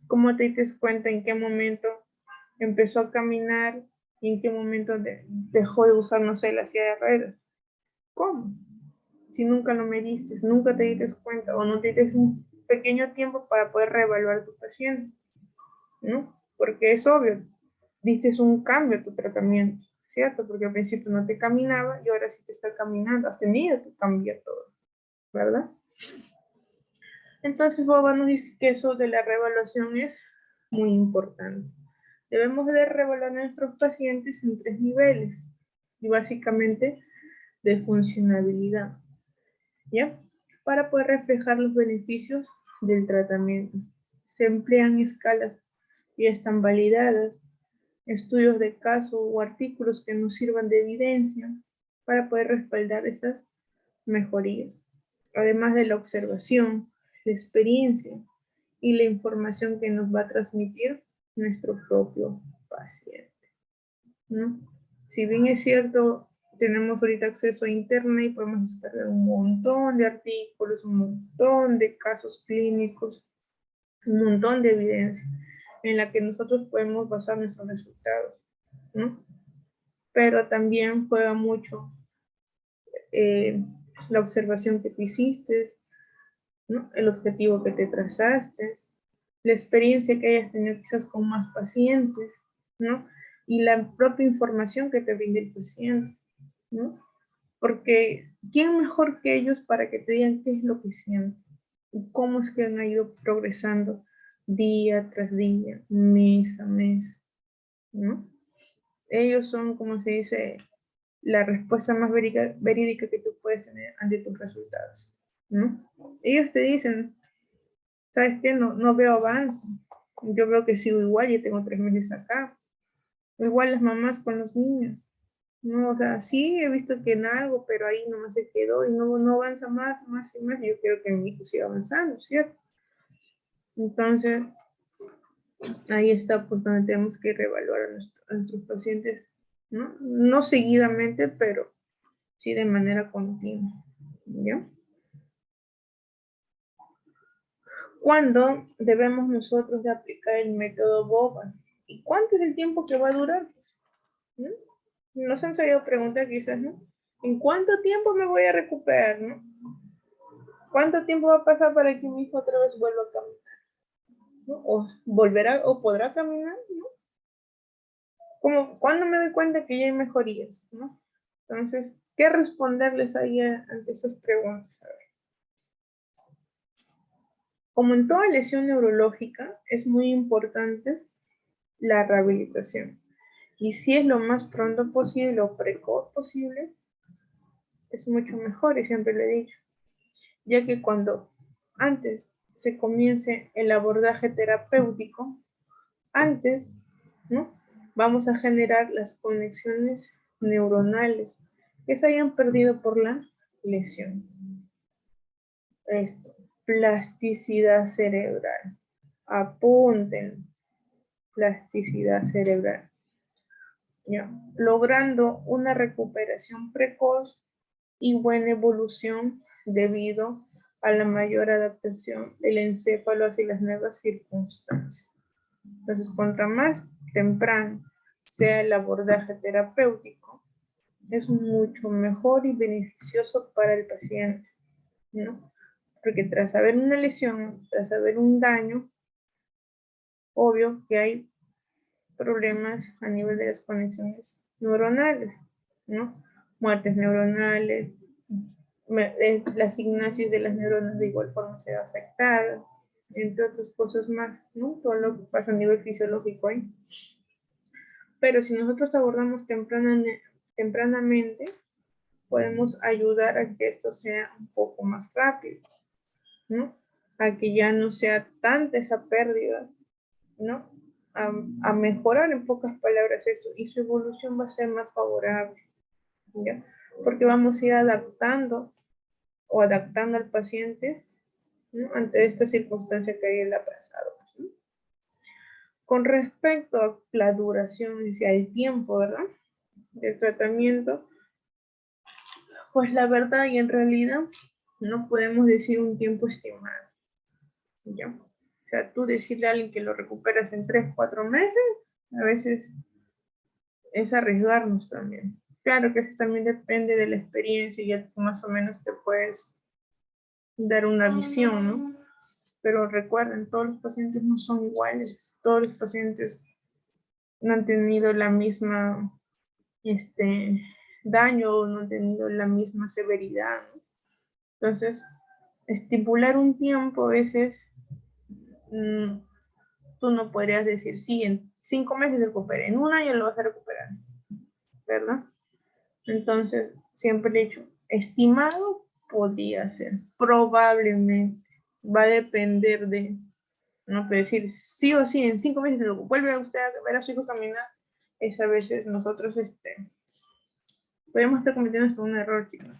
¿Cómo te diste cuenta en qué momento empezó a caminar y en qué momento dejó de usar, no sé, la silla de ruedas? ¿Cómo? Si nunca lo mediste, nunca te diste cuenta o no te diste un pequeño tiempo para poder reevaluar a tu paciente, ¿no? Porque es obvio, diste un cambio a tu tratamiento, ¿cierto? Porque al principio no te caminaba y ahora sí te está caminando, has tenido que cambiar todo, ¿verdad? Entonces Boba nos dice que eso de la reevaluación es muy importante. Debemos de reevaluar a nuestros pacientes en 3 niveles y básicamente de funcionabilidad, ¿ya? Para poder reflejar los beneficios del tratamiento. Se emplean escalas y están validadas, estudios de caso o artículos que nos sirvan de evidencia para poder respaldar esas mejorías, además de la observación, la experiencia y la información que nos va a transmitir nuestro propio paciente, ¿no? Si bien es cierto, tenemos ahorita acceso a internet y podemos descargar un montón de artículos, un montón de casos clínicos, un montón de evidencia en la que nosotros podemos basar nuestros resultados, ¿no? Pero también juega mucho la observación que tú hiciste, ¿no? El objetivo que te trazaste, la experiencia que hayas tenido quizás con más pacientes, ¿no? Y la propia información que te brinde el paciente, ¿no? Porque ¿quién mejor que ellos para que te digan qué es lo que sienten? Y cómo es que han ido progresando día tras día, mes a mes, ¿no? Ellos son, como se dice, la respuesta más verídica que tú puedes tener ante tus resultados, ¿no? Ellos te dicen, ¿sabes qué? No veo avance. Yo veo que sigo igual, y tengo 3 meses acá. Igual las mamás con los niños. No, o sea, sí he visto que en algo, pero ahí nomás se quedó y no avanza más y más. Yo quiero que mi hijo siga avanzando, ¿cierto? Entonces, ahí está pues donde tenemos que reevaluar a nuestros pacientes, ¿no? No seguidamente, pero sí de manera continua, ¿ya? ¿Cuándo debemos nosotros de aplicar el método Boba? ¿Y cuánto es el tiempo que va a durar? ¿No? Nos han salido preguntas quizás, ¿no? ¿En cuánto tiempo me voy a recuperar, no? ¿Cuánto tiempo va a pasar para que mi hijo otra vez vuelva a caminar? ¿No? ¿O volverá o podrá caminar? ¿No? ¿Cuándo me doy cuenta que ya hay mejorías? ¿No? Entonces, ¿qué responderles ahí ante esas preguntas? A ver. Como en toda lesión neurológica, es muy importante la rehabilitación. Y si es lo más pronto posible o precoz posible, es mucho mejor, y siempre lo he dicho. Ya que cuando antes se comience el abordaje terapéutico, antes, ¿no? Vamos a generar las conexiones neuronales que se hayan perdido por la lesión. Esto, plasticidad cerebral. Apunten, plasticidad cerebral. ¿Ya? Logrando una recuperación precoz y buena evolución debido a la mayor adaptación del encéfalo hacia las nuevas circunstancias. Entonces, cuanto más temprano sea el abordaje terapéutico, es mucho mejor y beneficioso para el paciente, ¿no? Porque tras haber una lesión, tras haber un daño, obvio que hay problemas a nivel de las conexiones neuronales, ¿no? Muertes neuronales, la sinapsis de las neuronas de igual forma se va a afectar, entre otras cosas más, ¿no? Todo lo que pasa a nivel fisiológico ahí. Pero si nosotros abordamos tempranamente, podemos ayudar a que esto sea un poco más rápido, ¿no? A que ya no sea tanta esa pérdida, ¿no? A mejorar en pocas palabras esto, y su evolución va a ser más favorable, ¿ya? Porque vamos a ir adaptando o adaptando al paciente, ¿no? Ante esta circunstancia que él ha pasado, ¿no? Con respecto a la duración y el tiempo, ¿verdad?, del tratamiento, pues la verdad y en realidad no podemos decir un tiempo estimado, ¿ya? O sea, tú decirle a alguien que lo recuperas en 3, 4 meses, a veces es arriesgarnos también. Claro que eso también depende de la experiencia y ya más o menos te puedes dar una visión, ¿no? Pero recuerden, todos los pacientes no son iguales, todos los pacientes no han tenido la misma daño, no han tenido la misma severidad, ¿no? Entonces, estipular un tiempo a veces, tú no podrías decir, sí, en 5 meses se recupera, en un año lo vas a recuperar, ¿verdad? Entonces, siempre he dicho, estimado podría ser, probablemente, va a depender de, no puede decir sí o sí, en 5 meses lo vuelve a usted a ver a su hijo caminar, es a veces nosotros podemos estar cometiendo hasta un error, chicos.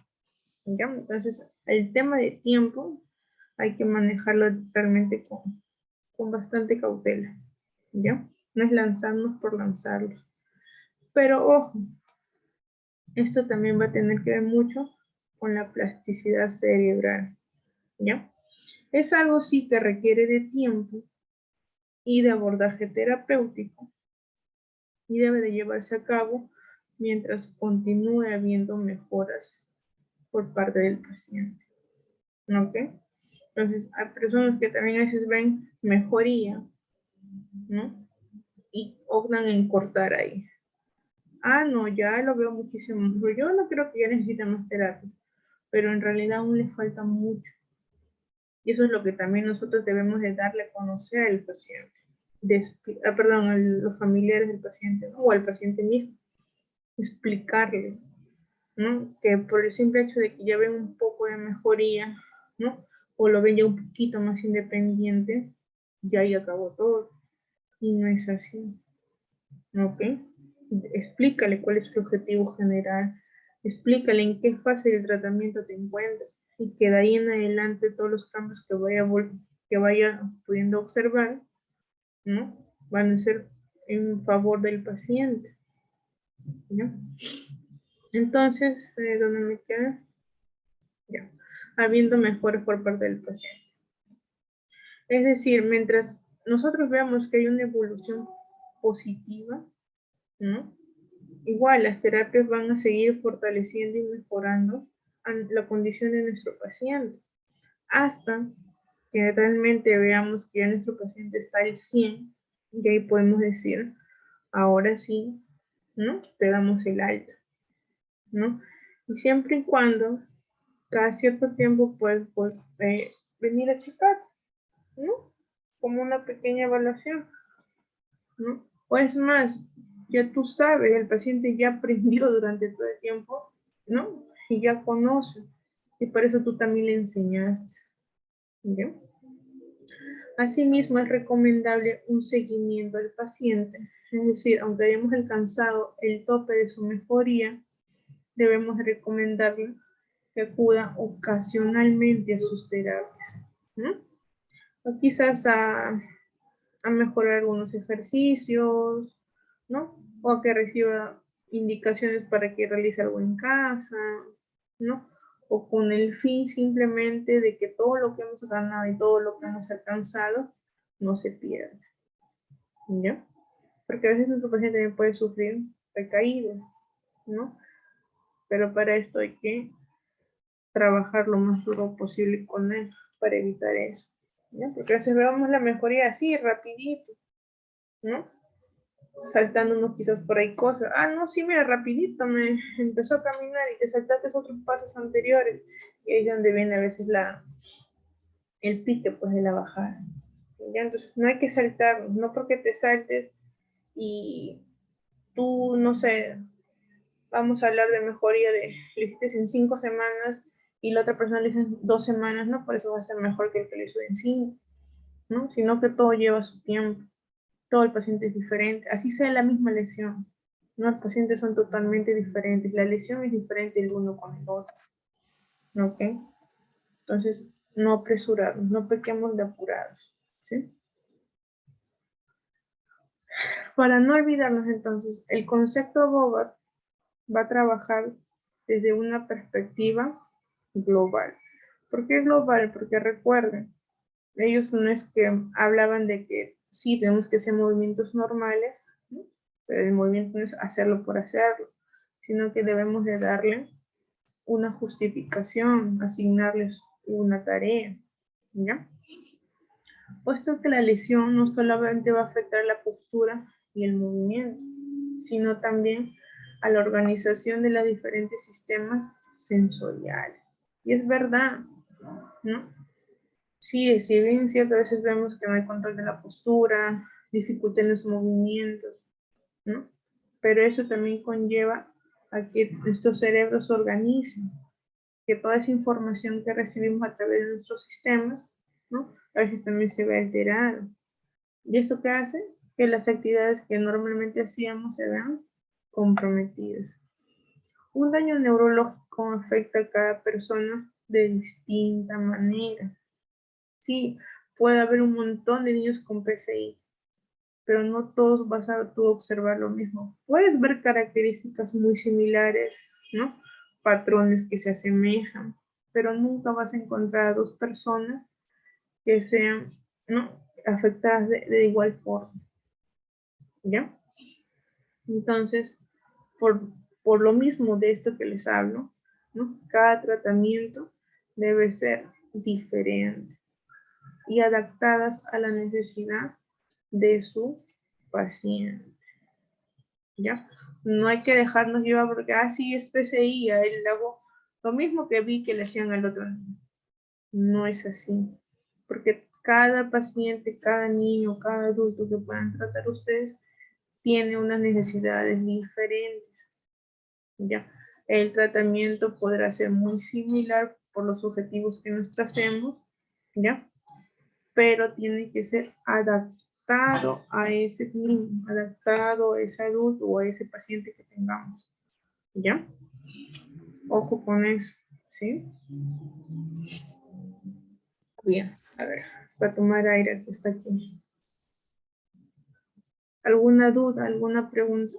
¿Ya? Entonces, el tema de tiempo hay que manejarlo realmente con bastante cautela, ¿ya? No es lanzarnos por lanzarlos. Pero ojo, esto también va a tener que ver mucho con la plasticidad cerebral, ¿ya? Es algo sí que requiere de tiempo y de abordaje terapéutico y debe de llevarse a cabo mientras continúe habiendo mejoras por parte del paciente, ¿ok? Entonces, hay personas que también a veces ven mejoría, ¿no? Y optan en cortar ahí. Ah, no, ya lo veo muchísimo mejor. Yo no creo que ya necesite más terapia, pero en realidad aún le falta mucho. Y eso es lo que también nosotros debemos de darle a conocer al paciente, perdón, a los familiares del paciente, ¿no? O al paciente mismo. Explicarle, ¿no? Que por el simple hecho de que ya ven un poco de mejoría, ¿no? O lo ven ya un poquito más independiente, ya ahí acabó todo. Y no es así, ¿ok? Explícale cuál es su objetivo general, explícale en qué fase del tratamiento te encuentras y que de ahí en adelante todos los cambios que vaya pudiendo observar, ¿no? Van a ser en favor del paciente, ¿no? Entonces, ¿dónde me queda? Ya, habiendo mejoras por parte del paciente. Es decir, mientras nosotros veamos que hay una evolución positiva, ¿no? Igual las terapias van a seguir fortaleciendo y mejorando la condición de nuestro paciente hasta que realmente veamos que ya nuestro paciente está al 100 y ahí podemos decir, ahora sí, ¿no? Te damos el alta, ¿no? Y siempre y cuando cada cierto tiempo puedes venir a checar, ¿no? Como una pequeña evaluación, ¿no? O es más, ya tú sabes, el paciente ya aprendió durante todo el tiempo, ¿no? Y ya conoce, y por eso tú también le enseñaste, ¿ya? Asimismo, es recomendable un seguimiento al paciente, es decir, aunque hayamos alcanzado el tope de su mejoría, debemos recomendarle que acuda ocasionalmente a sus terapias, ¿no? O quizás a mejorar algunos ejercicios, ¿no? O a que reciba indicaciones para que realice algo en casa, ¿no? O con el fin simplemente de que todo lo que hemos ganado y todo lo que hemos alcanzado no se pierda, ¿ya? Porque a veces nuestro paciente también puede sufrir recaídas, ¿no? Pero para esto hay que trabajar lo más duro posible con él para evitar eso, ¿ya? Porque a veces vemos la mejoría así, rapidito, ¿no? Saltándonos quizás por ahí cosas. Ah, no, sí, mira, rapidito me empezó a caminar y te saltaste otros pasos anteriores. Y ahí es donde viene a veces el pique, pues, de la bajada. ¿Ya? Entonces, no hay que saltar, no porque te saltes y tú, no sé, vamos a hablar de mejoría de, lo hiciste en 5 semanas y la otra persona lo hizo en 2 semanas, no, por eso va a ser mejor que el que lo hizo en 5, ¿no? Sino que todo lleva su tiempo. Todo el paciente es diferente, así sea la misma lesión, ¿no? Los pacientes son totalmente diferentes, la lesión es diferente el uno con el otro, ¿ok? Entonces, no apresurarnos, no pequemos de apurados, ¿sí? Para no olvidarnos entonces, el concepto BOVAT va a trabajar desde una perspectiva global. ¿Por qué global? Porque recuerden, ellos no es que hablaban de que sí tenemos que hacer movimientos normales, ¿no? Pero el movimiento no es hacerlo por hacerlo, sino que debemos de darle una justificación, asignarles una tarea, ¿ya? Puesto que la lesión no solamente va a afectar la postura y el movimiento, sino también a la organización de los diferentes sistemas sensoriales. Y es verdad, ¿no? Sí, si bien es cierto, a veces vemos que no hay control de la postura, dificultad en los movimientos, ¿no? Pero eso también conlleva a que nuestro cerebro se organice, que toda esa información que recibimos a través de nuestros sistemas, ¿no? A veces también se ve alterada. ¿Y eso qué hace? Que las actividades que normalmente hacíamos se vean comprometidas. Un daño neurológico afecta a cada persona de distinta manera. Sí, puede haber un montón de niños con PCI, pero no todos vas a tú observar lo mismo. Puedes ver características muy similares, ¿no? Patrones que se asemejan, pero nunca vas a encontrar a dos personas que sean, ¿no? Afectadas de igual forma, ¿ya? Entonces, por lo mismo de esto que les hablo, ¿no? Cada tratamiento debe ser diferente y adaptadas a la necesidad de su paciente, ¿ya? No hay que dejarnos llevar porque, sí, es PCI, a él le hago lo mismo que vi que le hacían al otro niño. No es así, porque cada paciente, cada niño, cada adulto que puedan tratar ustedes tiene unas necesidades diferentes, ¿ya? El tratamiento podrá ser muy similar por los objetivos que nos tracemos, ¿ya? Pero tiene que ser adaptado a ese niño, adaptado a ese adulto o a ese paciente que tengamos, ¿ya? Ojo con eso, ¿sí? Bien, a ver, para tomar aire que está aquí. ¿Alguna duda, alguna pregunta?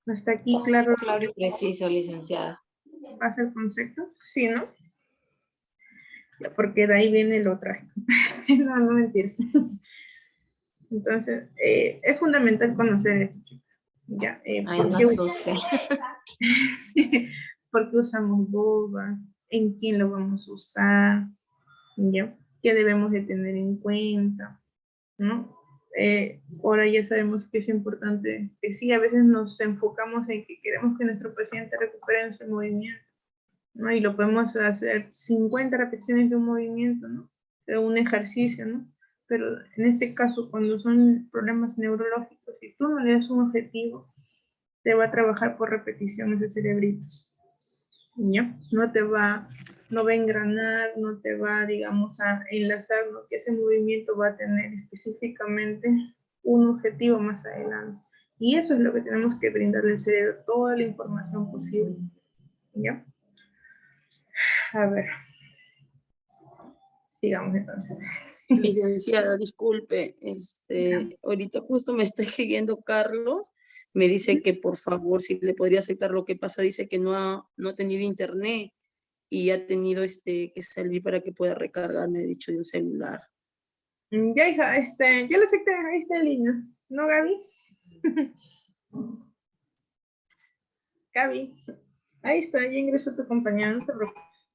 Hasta aquí, claro. Claro y preciso, licenciada. ¿Pasa el concepto? Sí, ¿no? Ya, porque de ahí viene lo trágico. No, no mentira. Entonces, es fundamental conocer esto, chicos. Ya, Ay, no asuste. ¿por qué usamos boba? ¿En quién lo vamos a usar? ¿Ya? ¿Qué debemos de tener en cuenta? ¿No? Ahora ya sabemos que es importante, que sí, a veces nos enfocamos en que queremos que nuestro paciente recupere ese movimiento, ¿no? Y lo podemos hacer 50 repeticiones de un movimiento, ¿no? De un ejercicio, ¿no? Pero en este caso, cuando son problemas neurológicos, si tú no le das un objetivo, te va a trabajar por repetición ese cerebrito. ¿Ya? No va a engranar, no te va, digamos, a enlazar, ¿no? Que ese movimiento va a tener específicamente un objetivo más adelante. Y eso es lo que tenemos que brindarle al cerebro, toda la información posible. ¿Ya? A ver. Sigamos entonces. Licenciada, disculpe, ahorita justo me está escribiendo Carlos, me dice que por favor si le podría aceptar. Lo que pasa, dice que no ha tenido internet y ha tenido que salir para que pueda recargar, me ha dicho, de un celular. Ya, hija, yo lo acepté, ahí está en línea, ¿no, Gaby? Gaby, ahí está, ya ingresó tu compañera, no te preocupes.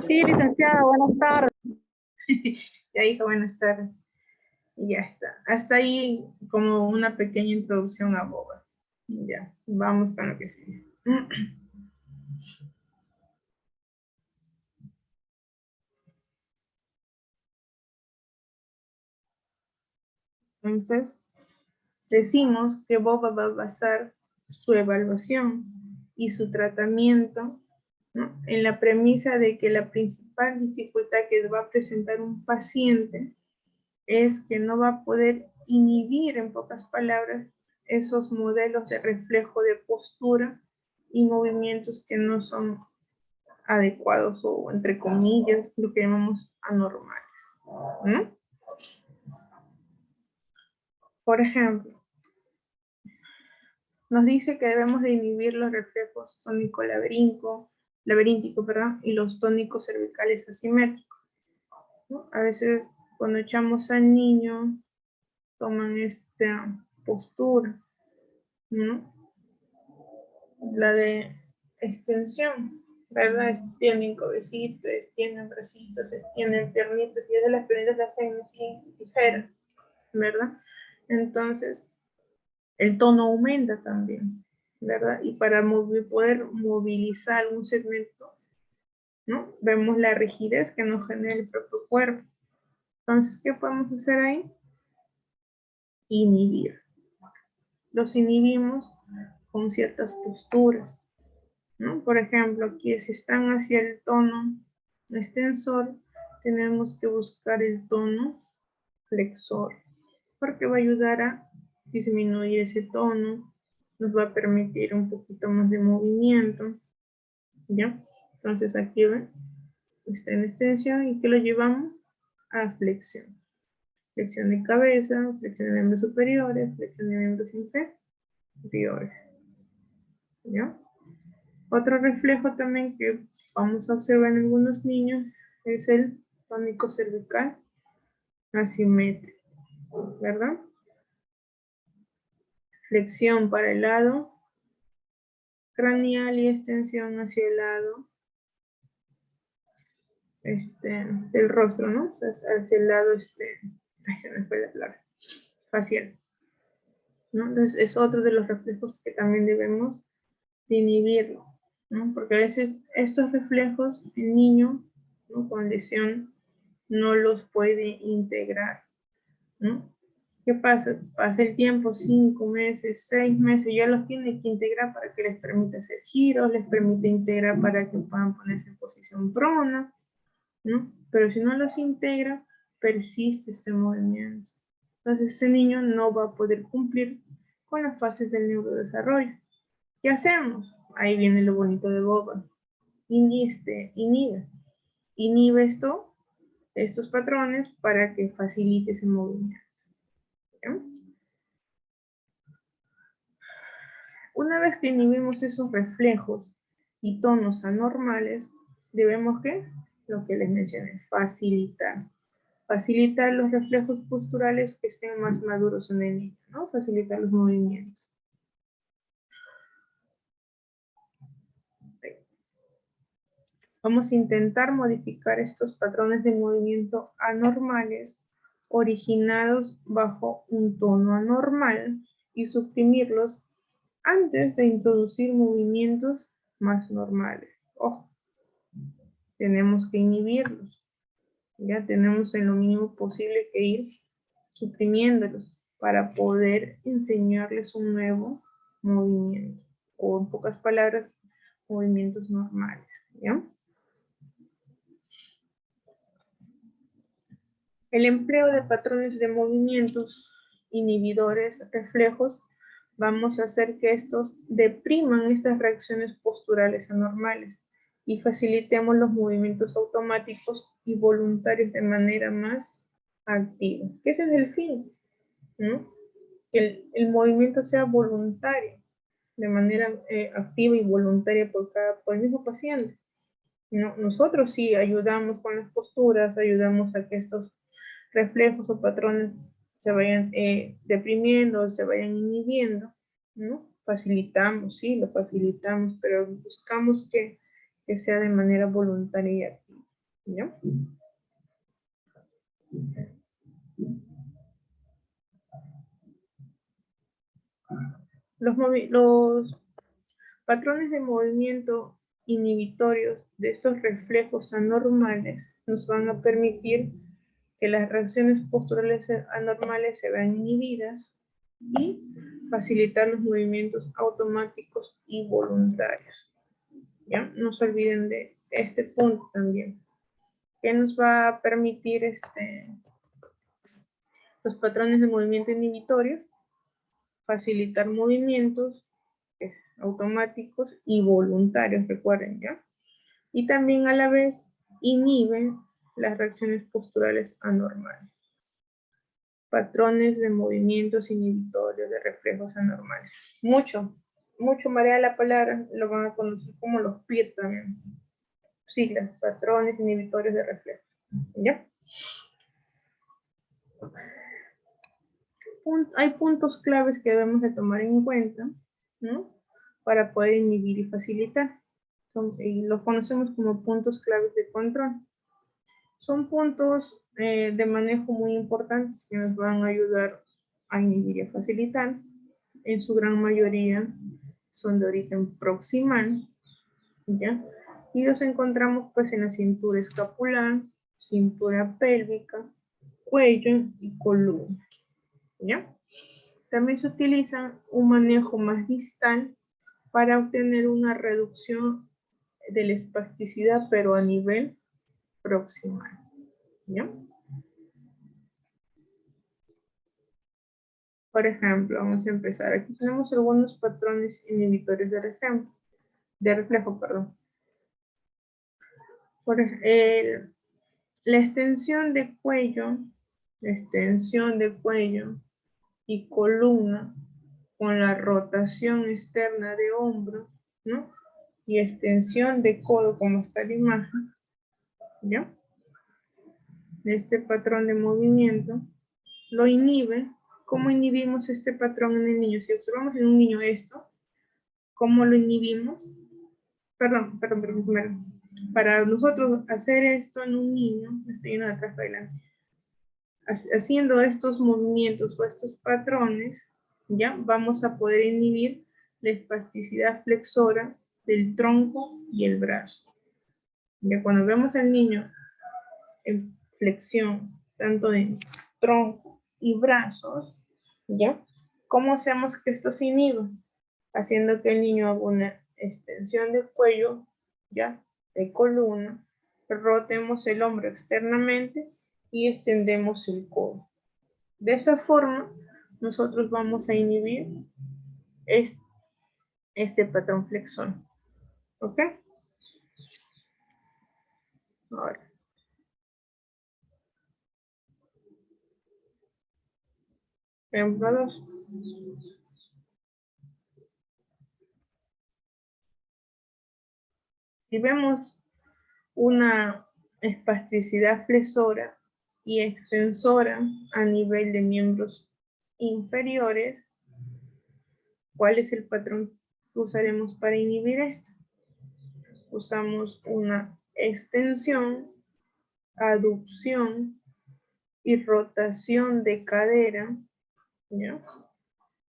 Sí, licenciada, buenas tardes. Ya, hija, buenas tardes. Y ya está. Hasta ahí como una pequeña introducción a Boba. Ya, vamos con lo que sigue. Entonces, decimos que Boba va a basar su evaluación y su tratamiento, ¿no?, en la premisa de que la principal dificultad que va a presentar un paciente es que no va a poder inhibir, en pocas palabras, esos modelos de reflejo de postura y movimientos que no son adecuados o, entre comillas, lo que llamamos anormales, ¿no? Por ejemplo, nos dice que debemos de inhibir los reflejos tónico-laberíntico, y los tónicos cervicales asimétricos, ¿no? A veces cuando echamos al niño, toman esta postura, ¿no? La de extensión, ¿verdad? Extienden cabecitas, extienden bracitos, extienden piernitas, y es de las piernitas las hacen así, tijeras, ¿verdad? Entonces, el tono aumenta también, ¿verdad? Y para poder movilizar un segmento, ¿no?, vemos la rigidez que nos genera el propio cuerpo. Entonces, ¿qué podemos hacer ahí? Inhibir. Los inhibimos con ciertas posturas, ¿no? Por ejemplo, aquí si están hacia el tono extensor, tenemos que buscar el tono flexor, porque va a ayudar a disminuir ese tono, nos va a permitir un poquito más de movimiento, ¿ya? Entonces aquí ven, está en extensión y que lo llevamos a flexión. Flexión de cabeza, flexión de miembros superiores, flexión de miembros inferiores, ¿ya? Otro reflejo también que vamos a observar en algunos niños es el tónico cervical asimétrico, ¿verdad? Flexión para el lado craneal y extensión hacia el lado del rostro, ¿no? Entonces, hacia el lado, ay, se me fue la palabra, facial, ¿no? Entonces, es otro de los reflejos que también debemos de inhibirlo, ¿no? Porque a veces estos reflejos el niño, ¿no?, con lesión no los puede integrar, ¿no? ¿Qué pasa? Pasa el tiempo, 5 meses, 6 meses, ya los tiene que integrar para que les permita hacer giros, les permite integrar para que puedan ponerse en posición prona, ¿no? Pero si no los integra, persiste este movimiento. Entonces ese niño no va a poder cumplir con las fases del neurodesarrollo. ¿Qué hacemos? Ahí viene lo bonito de Boba. Inhibe estos patrones para que facilite ese movimiento. ¿Ya? Una vez que inhibimos esos reflejos y tonos anormales, debemos que, lo que les mencioné, facilitar los reflejos posturales que estén más maduros en el niño, ¿no? Facilitar los movimientos. Vamos a intentar modificar estos patrones de movimiento anormales originados bajo un tono anormal y suprimirlos antes de introducir movimientos más normales. Ojo, tenemos que inhibirlos. Ya tenemos en lo mínimo posible que ir suprimiéndolos para poder enseñarles un nuevo movimiento. O en pocas palabras, movimientos normales. ¿Ya? El empleo de patrones de movimientos, inhibidores, reflejos, vamos a hacer que estos depriman estas reacciones posturales anormales y facilitemos los movimientos automáticos y voluntarios de manera más activa. Ese es el fin, ¿no? Que el movimiento sea voluntario, de manera activa y voluntaria por el mismo paciente. ¿No? Nosotros sí ayudamos con las posturas, ayudamos a que estos reflejos o patrones se vayan deprimiendo, se vayan inhibiendo, ¿no? Facilitamos, sí, lo facilitamos, pero buscamos que sea de manera voluntaria y activa, ¿no? Los patrones de movimiento inhibitorios de estos reflejos anormales nos van a permitir que las reacciones posturales anormales se vean inhibidas y facilitar los movimientos automáticos y voluntarios. ¿Ya? No se olviden de este punto también. ¿Qué nos va a permitir los patrones de movimiento inhibitorios? Facilitar movimientos automáticos y voluntarios, recuerden, ¿ya? Y también a la vez inhiben las reacciones posturales anormales. Patrones de movimientos inhibitorios de reflejos anormales. Mucho marea la palabra, lo van a conocer como los PIR también. Siglas, patrones inhibitorios de reflejos. ¿Ya? Hay puntos claves que debemos de tomar en cuenta, ¿no? Para poder inhibir y facilitar. Y los conocemos como puntos claves de control. Son puntos de manejo muy importantes que nos van a ayudar a inhibir y a facilitar. En su gran mayoría son de origen proximal, ¿ya? Y los encontramos pues en la cintura escapular, cintura pélvica, cuello y columna, ¿ya? También se utiliza un manejo más distal para obtener una reducción de la espasticidad, pero a nivel proximal, ¿ya? Por ejemplo, vamos a empezar. Aquí tenemos algunos patrones inhibitorios de reflejo. La extensión de cuello y columna con la rotación externa de hombro, ¿no? Y extensión de codo, como está la imagen, ¿ya? Este patrón de movimiento lo inhibe. ¿Cómo inhibimos este patrón en el niño? Si observamos en un niño esto, ¿cómo lo inhibimos? Perdón, primero. Para nosotros hacer esto en un niño, estoy yendo de atrás para adelante, haciendo estos movimientos o estos patrones, ya vamos a poder inhibir la espasticidad flexora del tronco y el brazo. Ya cuando vemos al niño en flexión, tanto en tronco y brazos, ¿ya? ¿Cómo hacemos que esto se inhiba? Haciendo que el niño haga una extensión de cuello, ¿ya? De columna, rotemos el hombro externamente y extendemos el codo. De esa forma, nosotros vamos a inhibir este patrón flexor. ¿Ok? Ahora. Ejemplo 2. Si vemos una espasticidad flexora y extensora a nivel de miembros inferiores, ¿cuál es el patrón que usaremos para inhibir esto? Usamos una extensión, aducción y rotación de cadera, ¿ya?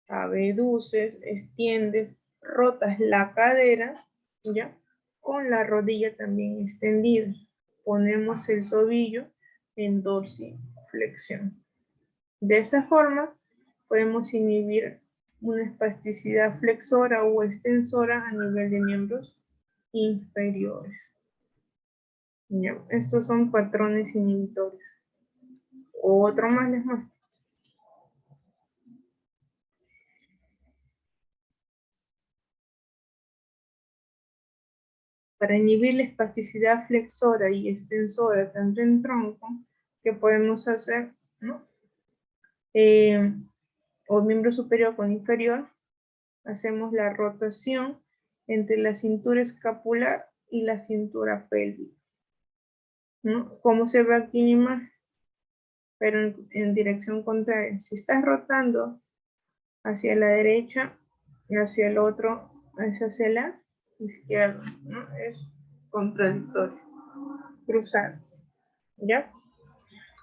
Abduces, extiendes, rotas la cadera, ¿ya? con la rodilla también extendida. Ponemos el tobillo en dorsiflexión. De esa forma podemos inhibir una espasticidad flexora o extensora a nivel de miembros inferiores. Ya, estos son patrones inhibitorios. Otro más les muestro. Para inhibir la espasticidad flexora y extensora tanto en tronco, ¿qué podemos hacer? ¿No? O miembro superior con inferior, hacemos la rotación entre la cintura escapular y la cintura pélvica, ¿no? Como se ve aquí en la imagen, pero en dirección contraria. Si estás rotando hacia la derecha y hacia el otro, hacia la izquierda, ¿no? Es contradictorio. Cruzar, ¿ya?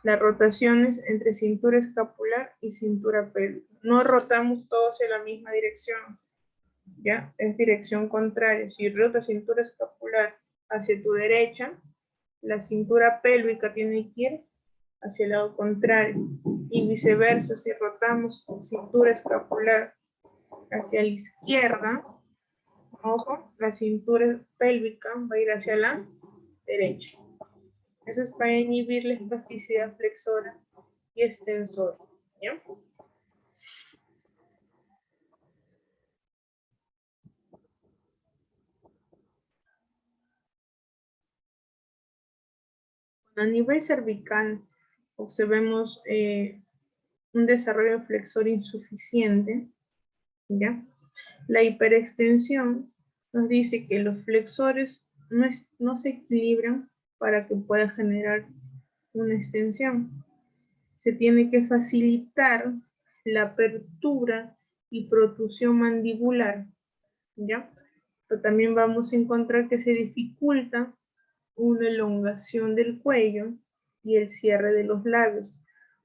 Las rotaciones entre cintura escapular y cintura pélvica. No rotamos todos en la misma dirección, ¿ya? Es dirección contraria. Si rotas cintura escapular hacia tu derecha, la cintura pélvica tiene que ir hacia el lado contrario. Y viceversa, si rotamos cintura escapular hacia la izquierda, ojo, la cintura pélvica va a ir hacia la derecha. Eso es para inhibir la espasticidad flexora y extensora, ¿ya? A nivel cervical, observemos un desarrollo flexor insuficiente, ¿ya? La hiperextensión nos dice que los flexores no se equilibran para que pueda generar una extensión. Se tiene que facilitar la apertura y protrusión mandibular, ¿ya? Pero también vamos a encontrar que se dificulta una elongación del cuello y el cierre de los labios.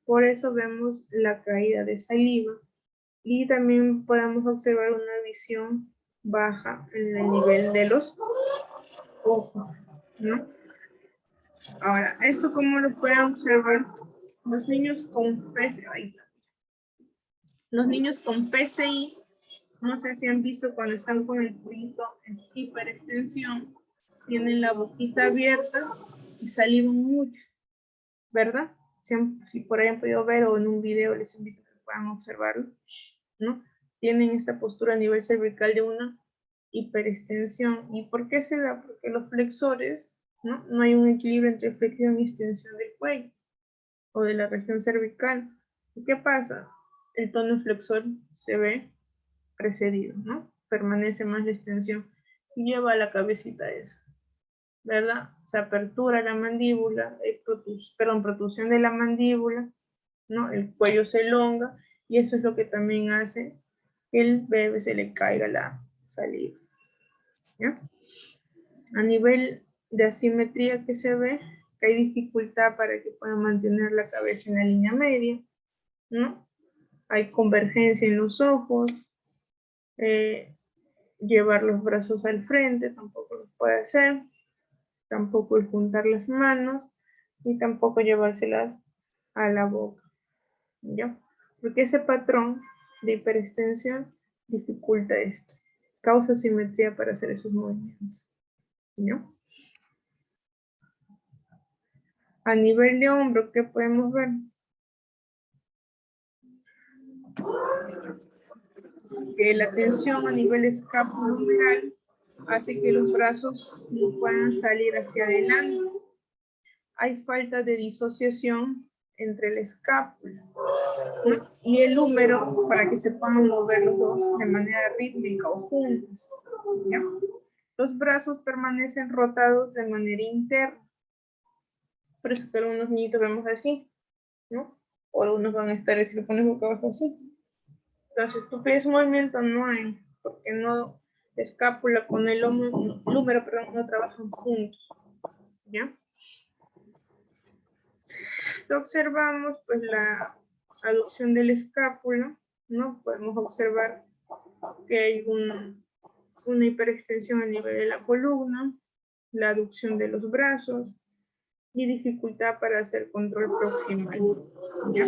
Por eso vemos la caída de saliva y también podemos observar una visión baja en el nivel de los ojos, ¿no? Ahora, esto como lo pueden observar los niños con PCI. Los niños con PCI, no sé si han visto cuando están con el cuello en hiperextensión, tienen la boquita abierta y salivan mucho, ¿verdad? Si por ahí han podido ver o en un video les invito a que puedan observarlo, ¿no? Tienen esta postura a nivel cervical de una hiperextensión. ¿Y por qué se da? Porque los flexores, ¿no? No hay un equilibrio entre flexión y extensión del cuello o de la región cervical. ¿Y qué pasa? El tono flexor se ve precedido, ¿no? Permanece más la extensión y lleva a la cabecita a eso, ¿verdad? Se apertura la mandíbula, protrusión de la mandíbula, ¿no? El cuello se elonga y eso es lo que también hace que el bebé se le caiga la saliva, ¿ya? A nivel de asimetría que se ve, que hay dificultad para que puedan mantener la cabeza en la línea media, ¿no? Hay convergencia en los ojos, llevar los brazos al frente tampoco lo puede hacer, tampoco el juntar las manos y tampoco llevárselas a la boca, ¿ya? Porque ese patrón de hiperextensión dificulta esto, causa simetría para hacer esos movimientos, ¿ya? A nivel de hombro, ¿qué podemos ver? Que la tensión a nivel escapulohumeral hace que los brazos no puedan salir hacia adelante. Hay falta de disociación entre la escápula, ¿no? Y el húmero para que se puedan mover los dos de manera rítmica o juntos, ¿ya? Los brazos permanecen rotados de manera interna. Por eso que algunos niñitos vemos así, ¿no? O algunos van a estar, si lo pones boca abajo así. Entonces, tú pides movimiento, no hay, porque no, la escápula con el húmero, perdón, no trabajan juntos, ¿ya? Observamos pues la aducción de la escápula, ¿no? Podemos observar que hay una hiperextensión a nivel de la columna, la aducción de los brazos y dificultad para hacer control proximal. ¿Ya?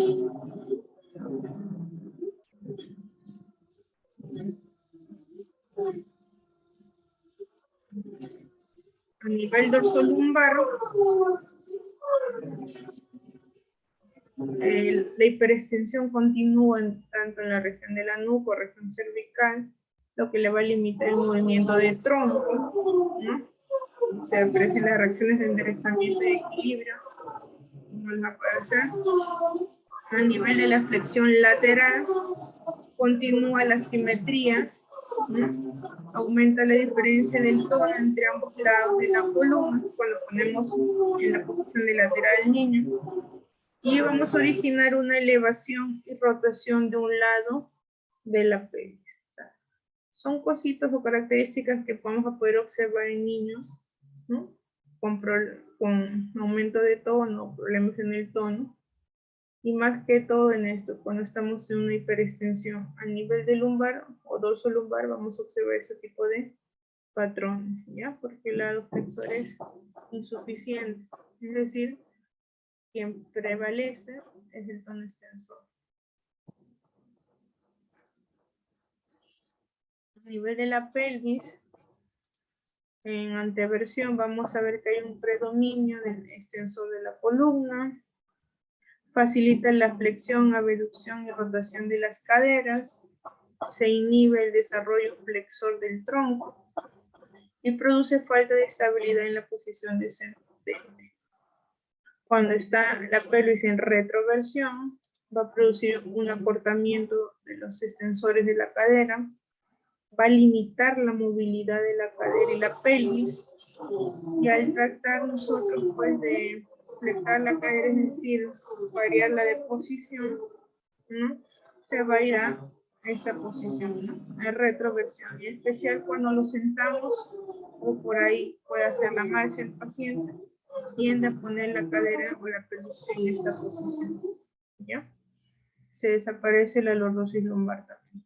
A nivel dorsolumbar, la hiperextensión continúa tanto en la región de la nuca o región cervical, lo que le va a limitar el movimiento del tronco, ¿no? Se aprecian las reacciones de enderezamiento y equilibrio, no les va a parecer. A nivel de la flexión lateral, continúa la simetría, ¿no? Aumenta la diferencia del tono entre ambos lados de la columna cuando ponemos en la posición de lateral al niño. Y vamos a originar una elevación y rotación de un lado de la pelvis. O sea, son cositas o características que vamos a poder observar en niños, ¿no? Con aumento de tono, problemas en el tono. Y más que todo en esto, cuando estamos en una hiperextensión a nivel de lumbar o dorso lumbar, vamos a observar ese tipo de patrones, ¿ya? Porque el lado flexor es insuficiente. Es decir, quien prevalece es el tono extensor. A nivel de la pelvis, en anteversión vamos a ver que hay un predominio del extensor de la columna. Facilita la flexión, abducción y rotación de las caderas. Se inhibe el desarrollo flexor del tronco y produce falta de estabilidad en la posición descendente. Cuando está la pelvis en retroversión, va a producir un acortamiento de los extensores de la cadera, va a limitar la movilidad de la cadera y la pelvis, y al tratar nosotros pues de fletar la cadera, es decir, variarla de posición, ¿no? Se va a ir a esta posición, ¿no? En retroversión, y en especial cuando lo sentamos o por ahí puede hacer la marcha el paciente, tiende a poner la cadera o la pelvis en esta posición, ¿ya? Se desaparece la lordosis lumbar también.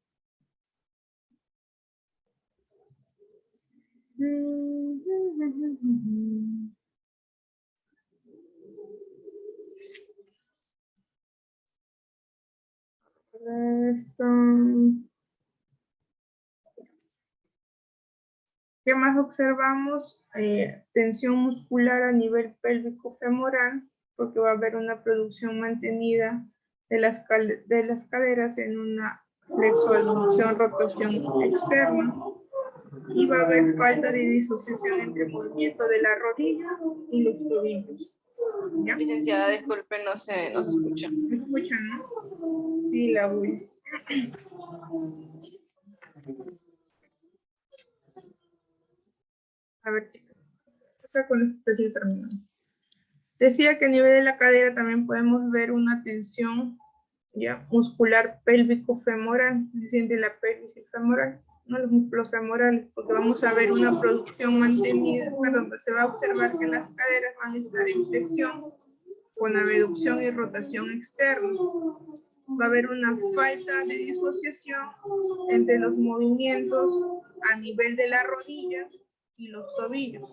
Esto. ¿Qué más observamos? Tensión muscular a nivel pélvico femoral, porque va a haber una producción mantenida de las caderas en una flexoaducción, rotación externa, y va a haber falta de disociación entre el movimiento de la rodilla y los tobillos. ¿Ya? Licenciada, disculpe, no se escucha. ¿Me escuchan, no? Sí, la voy. A ver, chicas, acá con esto estoy terminando. Decía que a nivel de la cadera también podemos ver una tensión ya muscular pélvico-femoral, es decir, de la pelvis y femoral, no los músculos femorales, porque vamos a ver una producción mantenida, perdón, se va a observar que las caderas van a estar en flexión con abducción y rotación externa. Va a haber una falta de disociación entre los movimientos a nivel de la rodilla y los tobillos.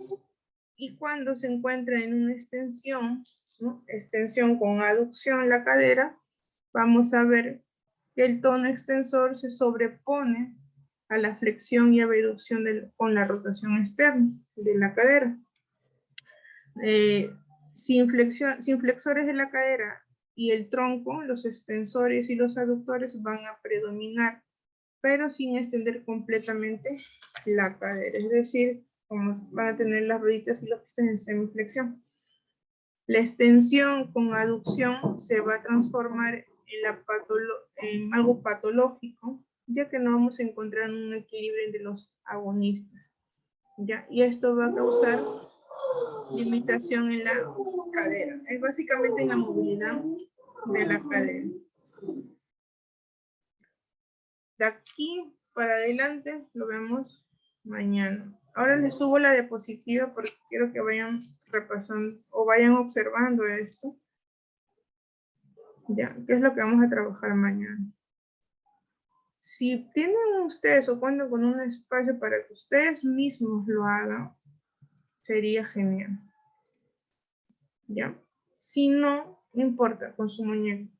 Y cuando se encuentra en una extensión, ¿no? Extensión con aducción la cadera, vamos a ver que el tono extensor se sobrepone a la flexión y abducción con la rotación externa de la cadera. Sin flexores de la cadera y el tronco, los extensores y los aductores van a predominar, pero sin extender completamente la cadera, es decir, como van a tener las rueditas y los pistones en semiflexión. La extensión con aducción se va a transformar en algo patológico, ya que no vamos a encontrar un equilibrio entre los agonistas, ¿ya? Y esto va a causar limitación en la cadera, es básicamente en la movilidad de la cadera. De aquí para adelante lo vemos mañana. Ahora les subo la diapositiva porque quiero que vayan repasando o vayan observando esto. Ya, ¿qué es lo que vamos a trabajar mañana? Si tienen ustedes o cuentan con un espacio para que ustedes mismos lo hagan, sería genial. Ya. Si no, no importa, con su muñeco.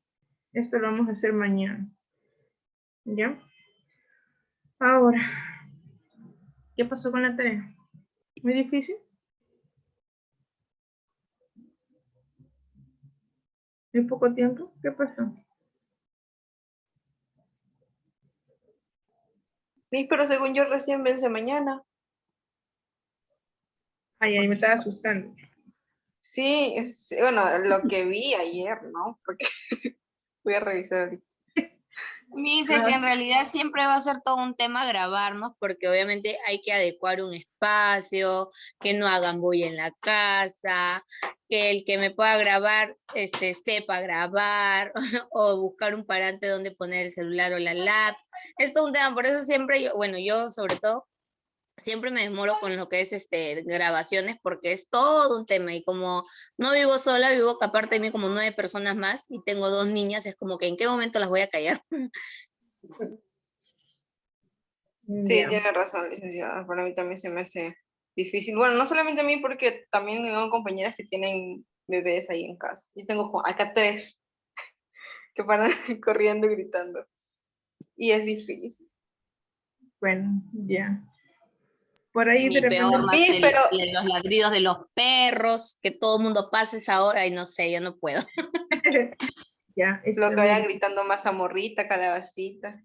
Esto lo vamos a hacer mañana. ¿Ya? Ahora, ¿qué pasó con la tarea? ¿Muy difícil? ¿Muy poco tiempo? ¿Qué pasó? Sí, pero según yo recién vence mañana. Ay, ahí me estaba asustando. Sí, bueno, lo que vi ayer, ¿no? Porque voy a revisar ahorita. Me dice que en realidad siempre va a ser todo un tema grabarnos, porque obviamente hay que adecuar un espacio, que no hagan bulla en la casa, que el que me pueda grabar sepa grabar, o buscar un parante donde poner el celular o la lap. Es todo un tema, por eso siempre yo sobre todo, siempre me demoro con lo que es grabaciones, porque es todo un tema, y como no vivo sola, vivo aparte de mí como 9 personas más, y tengo 2 niñas, es como que en qué momento las voy a callar. Sí, Ya. tiene razón, licenciada. Para mí también se me hace difícil. Bueno, no solamente a mí, porque también tengo compañeras que tienen bebés ahí en casa. Yo tengo acá 3 que paran corriendo y gritando. Y es difícil. Bueno, ya. Por ahí de Ni repente... peor, más Sí, pero los ladridos de los perros, que todo el mundo pase esa hora, y no sé, yo no puedo. Ya, lo que vayan mira. gritando más zamorrita, calabacita.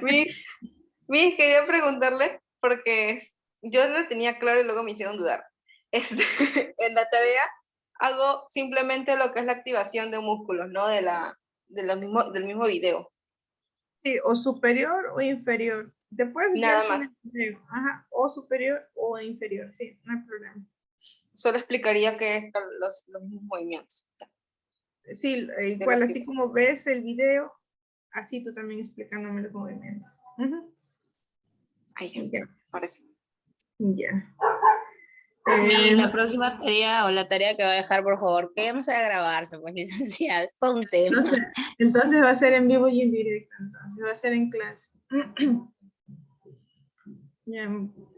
Miss, quería preguntarle, porque yo lo tenía claro y luego me hicieron dudar. En la tarea hago simplemente lo que es la activación de músculos, ¿no? Del mismo video. Sí, o superior o inferior. Después Nada ya más. ajá, o superior o inferior, sí, no hay problema. Solo explicaría que es los mismos movimientos. Sí, De igual, la así como ves el video, así tú también explicándome los movimientos. Ahí Ya. parece. Ya. La próxima tarea o la tarea que va a dejar, por favor, que no sea grabarse, pues, licenciada, es todo un tema. Entonces va a ser en vivo y en directo, entonces va a ser en clase. Ya,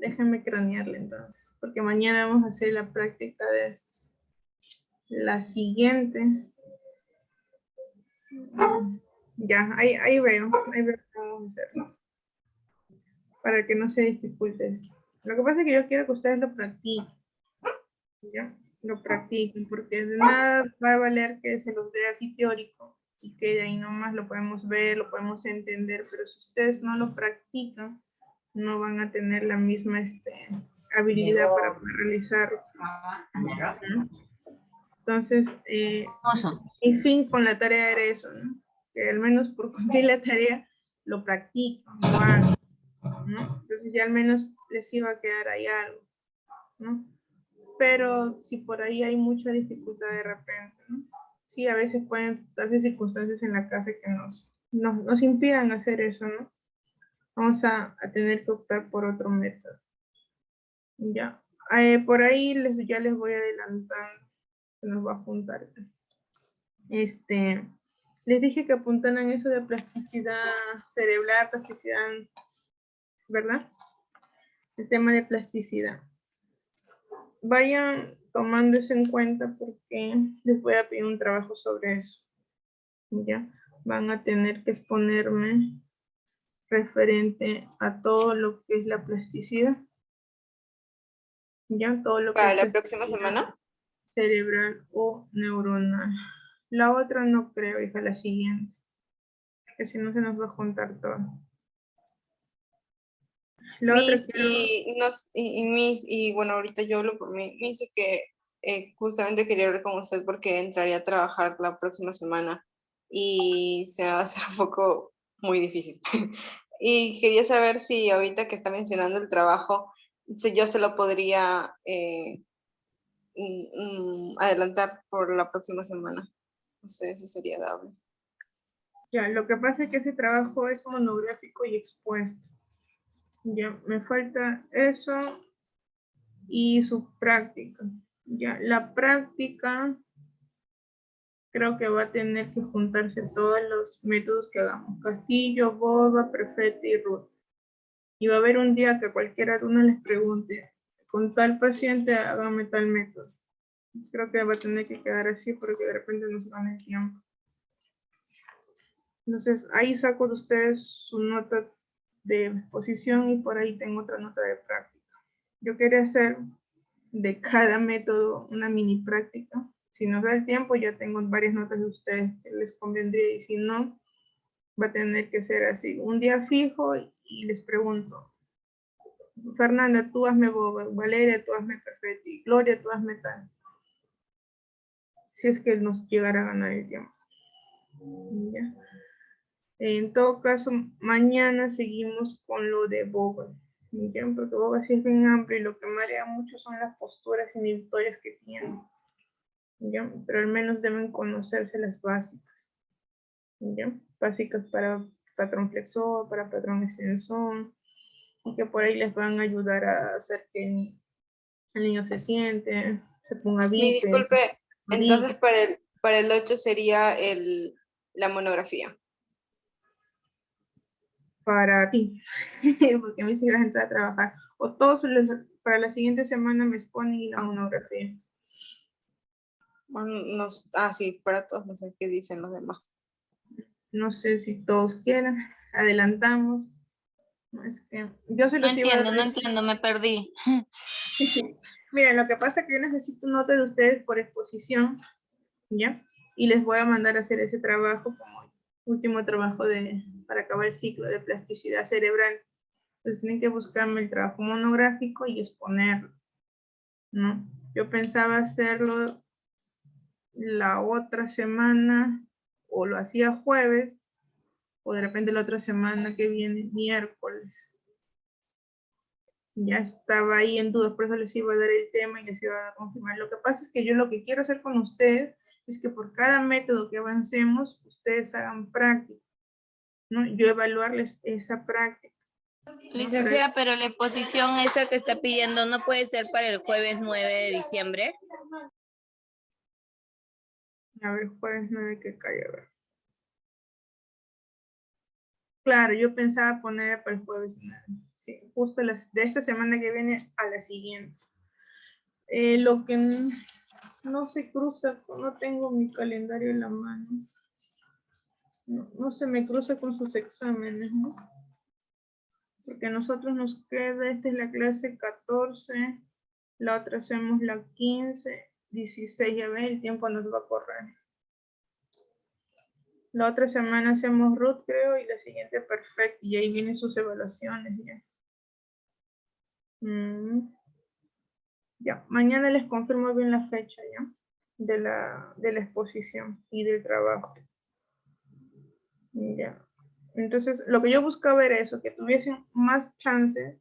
déjenme cranearle entonces, porque mañana vamos a hacer la práctica de esto. La siguiente. Ya, ahí veo cómo vamos a hacerlo. Para que no se dificulte esto. Lo que pasa es que yo quiero que ustedes lo practiquen. ¿Ya? Lo practiquen, porque de nada va a valer que se los dé así teórico y que de ahí nomás lo podemos ver, lo podemos entender, pero si ustedes no lo practican, no van a tener la misma habilidad para poder realizarlo. ¿No? Entonces, mi fin con la tarea era eso, ¿no? Que al menos por cumplir la tarea lo practican, lo hagan, ¿no? Entonces ya al menos les iba a quedar ahí algo, ¿no? Pero si por ahí hay mucha dificultad de repente, ¿no? Sí, a veces pueden darse circunstancias en la casa que nos impidan hacer eso, ¿no? Vamos a tener que optar por otro método. Ya. Por ahí ya les voy adelantando que nos va a juntar. Les dije que apuntaran eso de plasticidad cerebral, plasticidad, ¿verdad? El tema de plasticidad. Vayan tomando eso en cuenta porque les voy a pedir un trabajo sobre eso. ¿Ya? Van a tener que exponerme referente a todo lo que es la plasticidad. ¿Ya? Todo lo que ¿Para es la próxima semana? Cerebral o neuronal. La otra no creo, hija, la siguiente. Que si no se nos va a juntar todo. La otra y bueno, ahorita yo hablo por mí. Me dice que justamente quería hablar con usted porque entraría a trabajar la próxima semana y se va a hacer un poco muy difícil. Y quería saber si ahorita que está mencionando el trabajo, si yo se lo podría adelantar por la próxima semana. No sé si sería dable. Ya, lo que pasa es que ese trabajo es monográfico y expuesto. Ya, me falta eso y su práctica. Ya, la práctica creo que va a tener que juntarse todos los métodos que hagamos. Castillo, Boba, Prefete y Ruth. Y va a haber un día que cualquiera de uno les pregunte, con tal paciente hágame tal método. Creo que va a tener que quedar así porque de repente nos gana el tiempo. Entonces, ahí saco de ustedes su nota de exposición y por ahí tengo otra nota de práctica. Yo quería hacer de cada método una mini práctica. Si nos da el tiempo, ya tengo varias notas de ustedes que les convendría, y si no, va a tener que ser así. Un día fijo y les pregunto, Fernanda, tú hazme boba, Valeria, tú hazme perfecta, y Gloria, tú hazme tal. Si es que nos llegara a ganar el tiempo. ¿Ya? En todo caso, mañana seguimos con lo de boba. ¿Ya? Porque boba sí es bien amplio y lo que marea mucho son las posturas inhibitorias que tienen. ¿Ya? Pero al menos deben conocerse las básicas. ¿Ya? Básicas para patrón flexor, para patrón extensor, y que por ahí les van a ayudar a hacer que el niño se siente, se ponga Mi bípedo. disculpe, entonces para el 8 sería la monografía. Para ti, porque a mí sí vas a entrar a trabajar. O todos para la siguiente semana me exponen la monografía. Sí, para todos, no sé qué dicen los demás. No sé si todos quieren, adelantamos. No, es que yo se No los iba a dar. entiendo, no entiendo, me perdí. Miren, lo que pasa es que yo necesito nota de ustedes por exposición, ¿ya? Y les voy a mandar a hacer ese trabajo como último trabajo para acabar el ciclo de plasticidad cerebral. Entonces tienen que buscarme el trabajo monográfico y exponerlo, ¿no? Yo pensaba hacerlo la otra semana, o lo hacía jueves, o de repente la otra semana que viene, miércoles. Ya estaba ahí en dudas, por eso les iba a dar el tema y les iba a confirmar. Lo que pasa es que yo lo que quiero hacer con ustedes es que por cada método que avancemos, ustedes hagan práctica, ¿no? Yo evaluarles esa práctica. Licenciada, pero la exposición esa que está pidiendo no puede ser para el jueves 9 de diciembre. A ver, jueves 9 que cae, a ver. Claro, yo pensaba poner para el jueves 9. Sí, justo de esta semana que viene a la siguiente. Lo que no se cruza, no tengo mi calendario en la mano. No se me cruza con sus exámenes, ¿no? Porque a nosotros nos queda, esta es la clase 14, la otra hacemos la 15, 16, ya ven, el tiempo nos va a correr. La otra semana hacemos root, creo, y la siguiente perfecto, y ahí vienen sus evaluaciones ya. Ya, mañana les confirmo bien la fecha ya, de la exposición y del trabajo. Ya. Entonces, lo que yo buscaba era eso, que tuviesen más chances,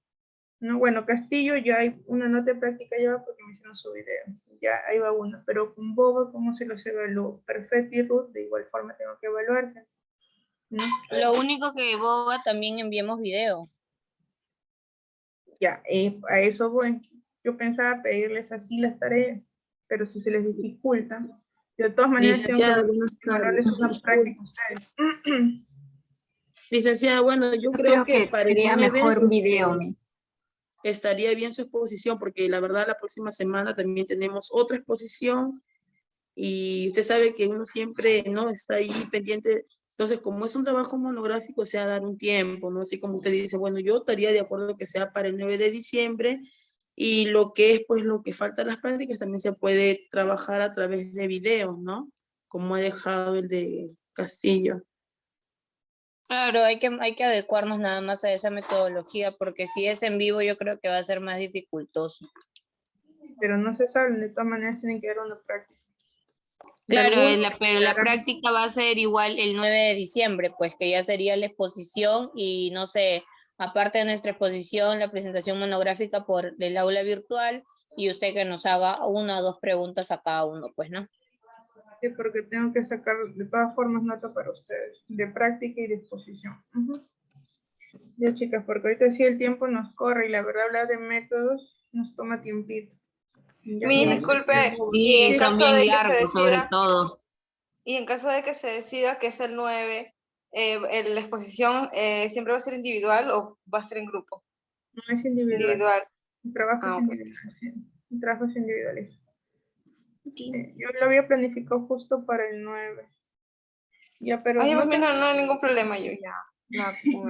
¿no? Bueno, Castillo ya hay una nota de práctica ya porque me hicieron su video, ya ahí va una, pero con Boba, ¿cómo se los evaluó? Perfecto y Ruth, de igual forma tengo que evaluarse, ¿no? Lo único que Boba también enviemos video. Ya, a eso voy. Yo pensaba pedirles así las tareas, pero si se les dificulta, de todas maneras Licenciada, tengo buenas que evaluarles tardes. una práctica a ustedes. Licenciada, bueno, yo creo que para el 9 estaría bien su exposición, porque la verdad la próxima semana también tenemos otra exposición y usted sabe que uno siempre no está ahí pendiente. Entonces, como es un trabajo monográfico, sea dar un tiempo, ¿no? Así como usted dice, bueno, yo estaría de acuerdo que sea para el 9 de diciembre y lo que es, pues, lo que falta las prácticas también se puede trabajar a través de videos, ¿no? Como ha dejado el de Castillo. Claro, hay que adecuarnos nada más a esa metodología, porque si es en vivo yo creo que va a ser más dificultoso. Pero no se saben, de todas maneras tienen que dar una práctica. Claro, pero la práctica va a ser igual el 9 de diciembre, pues que ya sería la exposición y no sé, aparte de nuestra exposición, la presentación monográfica por del aula virtual y usted que nos haga 1 o 2 preguntas a cada uno, pues, ¿no? Sí, porque tengo que sacar de todas formas nota para ustedes, de práctica y de exposición. Ya, chicas, porque ahorita sí el tiempo nos corre y la verdad hablar de métodos nos toma tiempito. Mi disculpe, y en caso de que se decida, sobre todo. Y en caso de que se decida que es el 9, ¿la exposición siempre va a ser individual o va a ser en grupo? No es individual. Trabajos ok. individuales. Sí, trabajos individuales. Yo lo había planificado justo para el 9. Ya, pero Ay, no te... mira, no hay ningún problema, yo ya me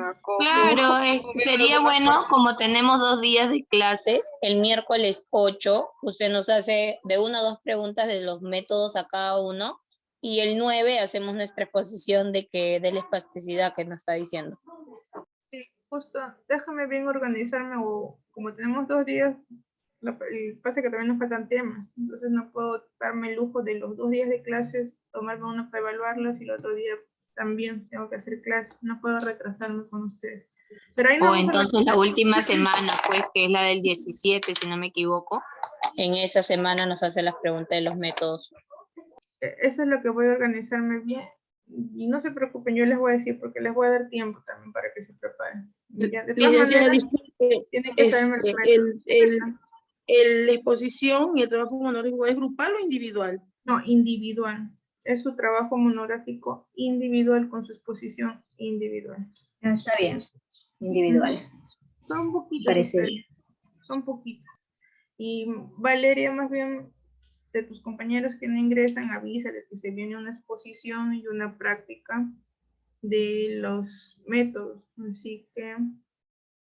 acoplo. Claro, Veo sería algunas bueno, cosas. como tenemos 2 días de clases, el miércoles 8, usted nos hace de 1 a 2 preguntas de los métodos a cada uno, y el 9 hacemos nuestra exposición de la espasticidad que nos está diciendo. Sí, justo, déjame bien organizarme o como tenemos 2 días, pasa que también nos faltan temas, entonces no puedo darme el lujo de los 2 días de clases, tomarme uno para evaluarlos y el otro día también tengo que hacer clases, no puedo retrasarme con ustedes. Pero ahí O no entonces la última semana, pues, que es la del 17, si no me equivoco, en esa semana nos hace las preguntas de los métodos. Eso es lo que voy a organizarme bien. Y no se preocupen, yo les voy a decir porque les voy a dar tiempo también para que se preparen. Ya, de todas Licenciada, maneras, disculpe, tienen que saberme los métodos. la exposición y el trabajo monográfico es grupal o individual. No, individual. Es su trabajo monográfico individual con su exposición individual. Está bien, individual. Son poquitos Parece ustedes, bien. son poquitos. Y Valeria, más bien, de tus compañeros que no ingresan, avísales que se viene una exposición y una práctica de los métodos. Así que,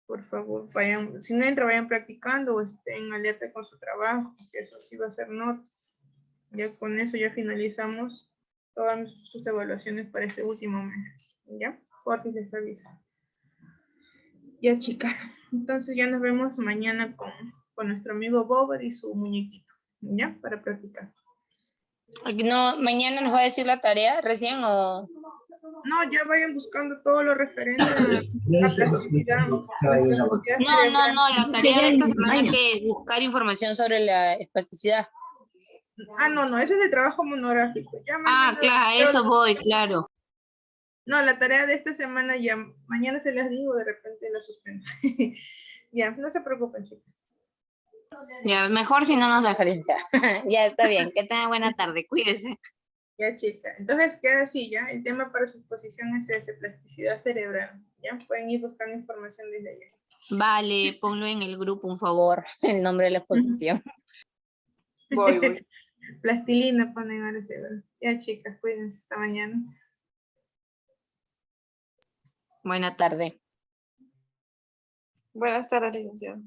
por favor, vayan, si no entran, vayan practicando o estén alerta con su trabajo, que eso sí va a ser nota. Ya con eso ya finalizamos todas sus evaluaciones para este último mes. ¿Ya? Porque les avisa. Ya, chicas. Entonces ya nos vemos mañana con nuestro amigo Bob y su muñequito. ¿Ya? Para practicar. No, mañana nos va a decir la tarea recién o... No, ya vayan buscando todo lo referente a plasticidad. No, la tarea de esta semana que es buscar información sobre la espasticidad. No, ese es el trabajo monográfico. Ya Claro, a eso voy, claro. No, la tarea de esta semana ya, mañana se las digo, de repente la suspendo. Ya, no se preocupen, chicos. Ya, mejor si no nos deja licenciada. Ya, está bien. Que tenga buena tarde. Cuídese. Ya, chica. Entonces queda así, ¿ya? El tema para su exposición es ese, plasticidad cerebral. Ya, pueden ir buscando información desde allá. Vale, ponlo en el grupo, un favor, el nombre de la exposición. Voy. Plastilina ponen ahora seguro. Ya, chicas, cuídense hasta mañana. Buena tarde. Buenas tardes, licenciada.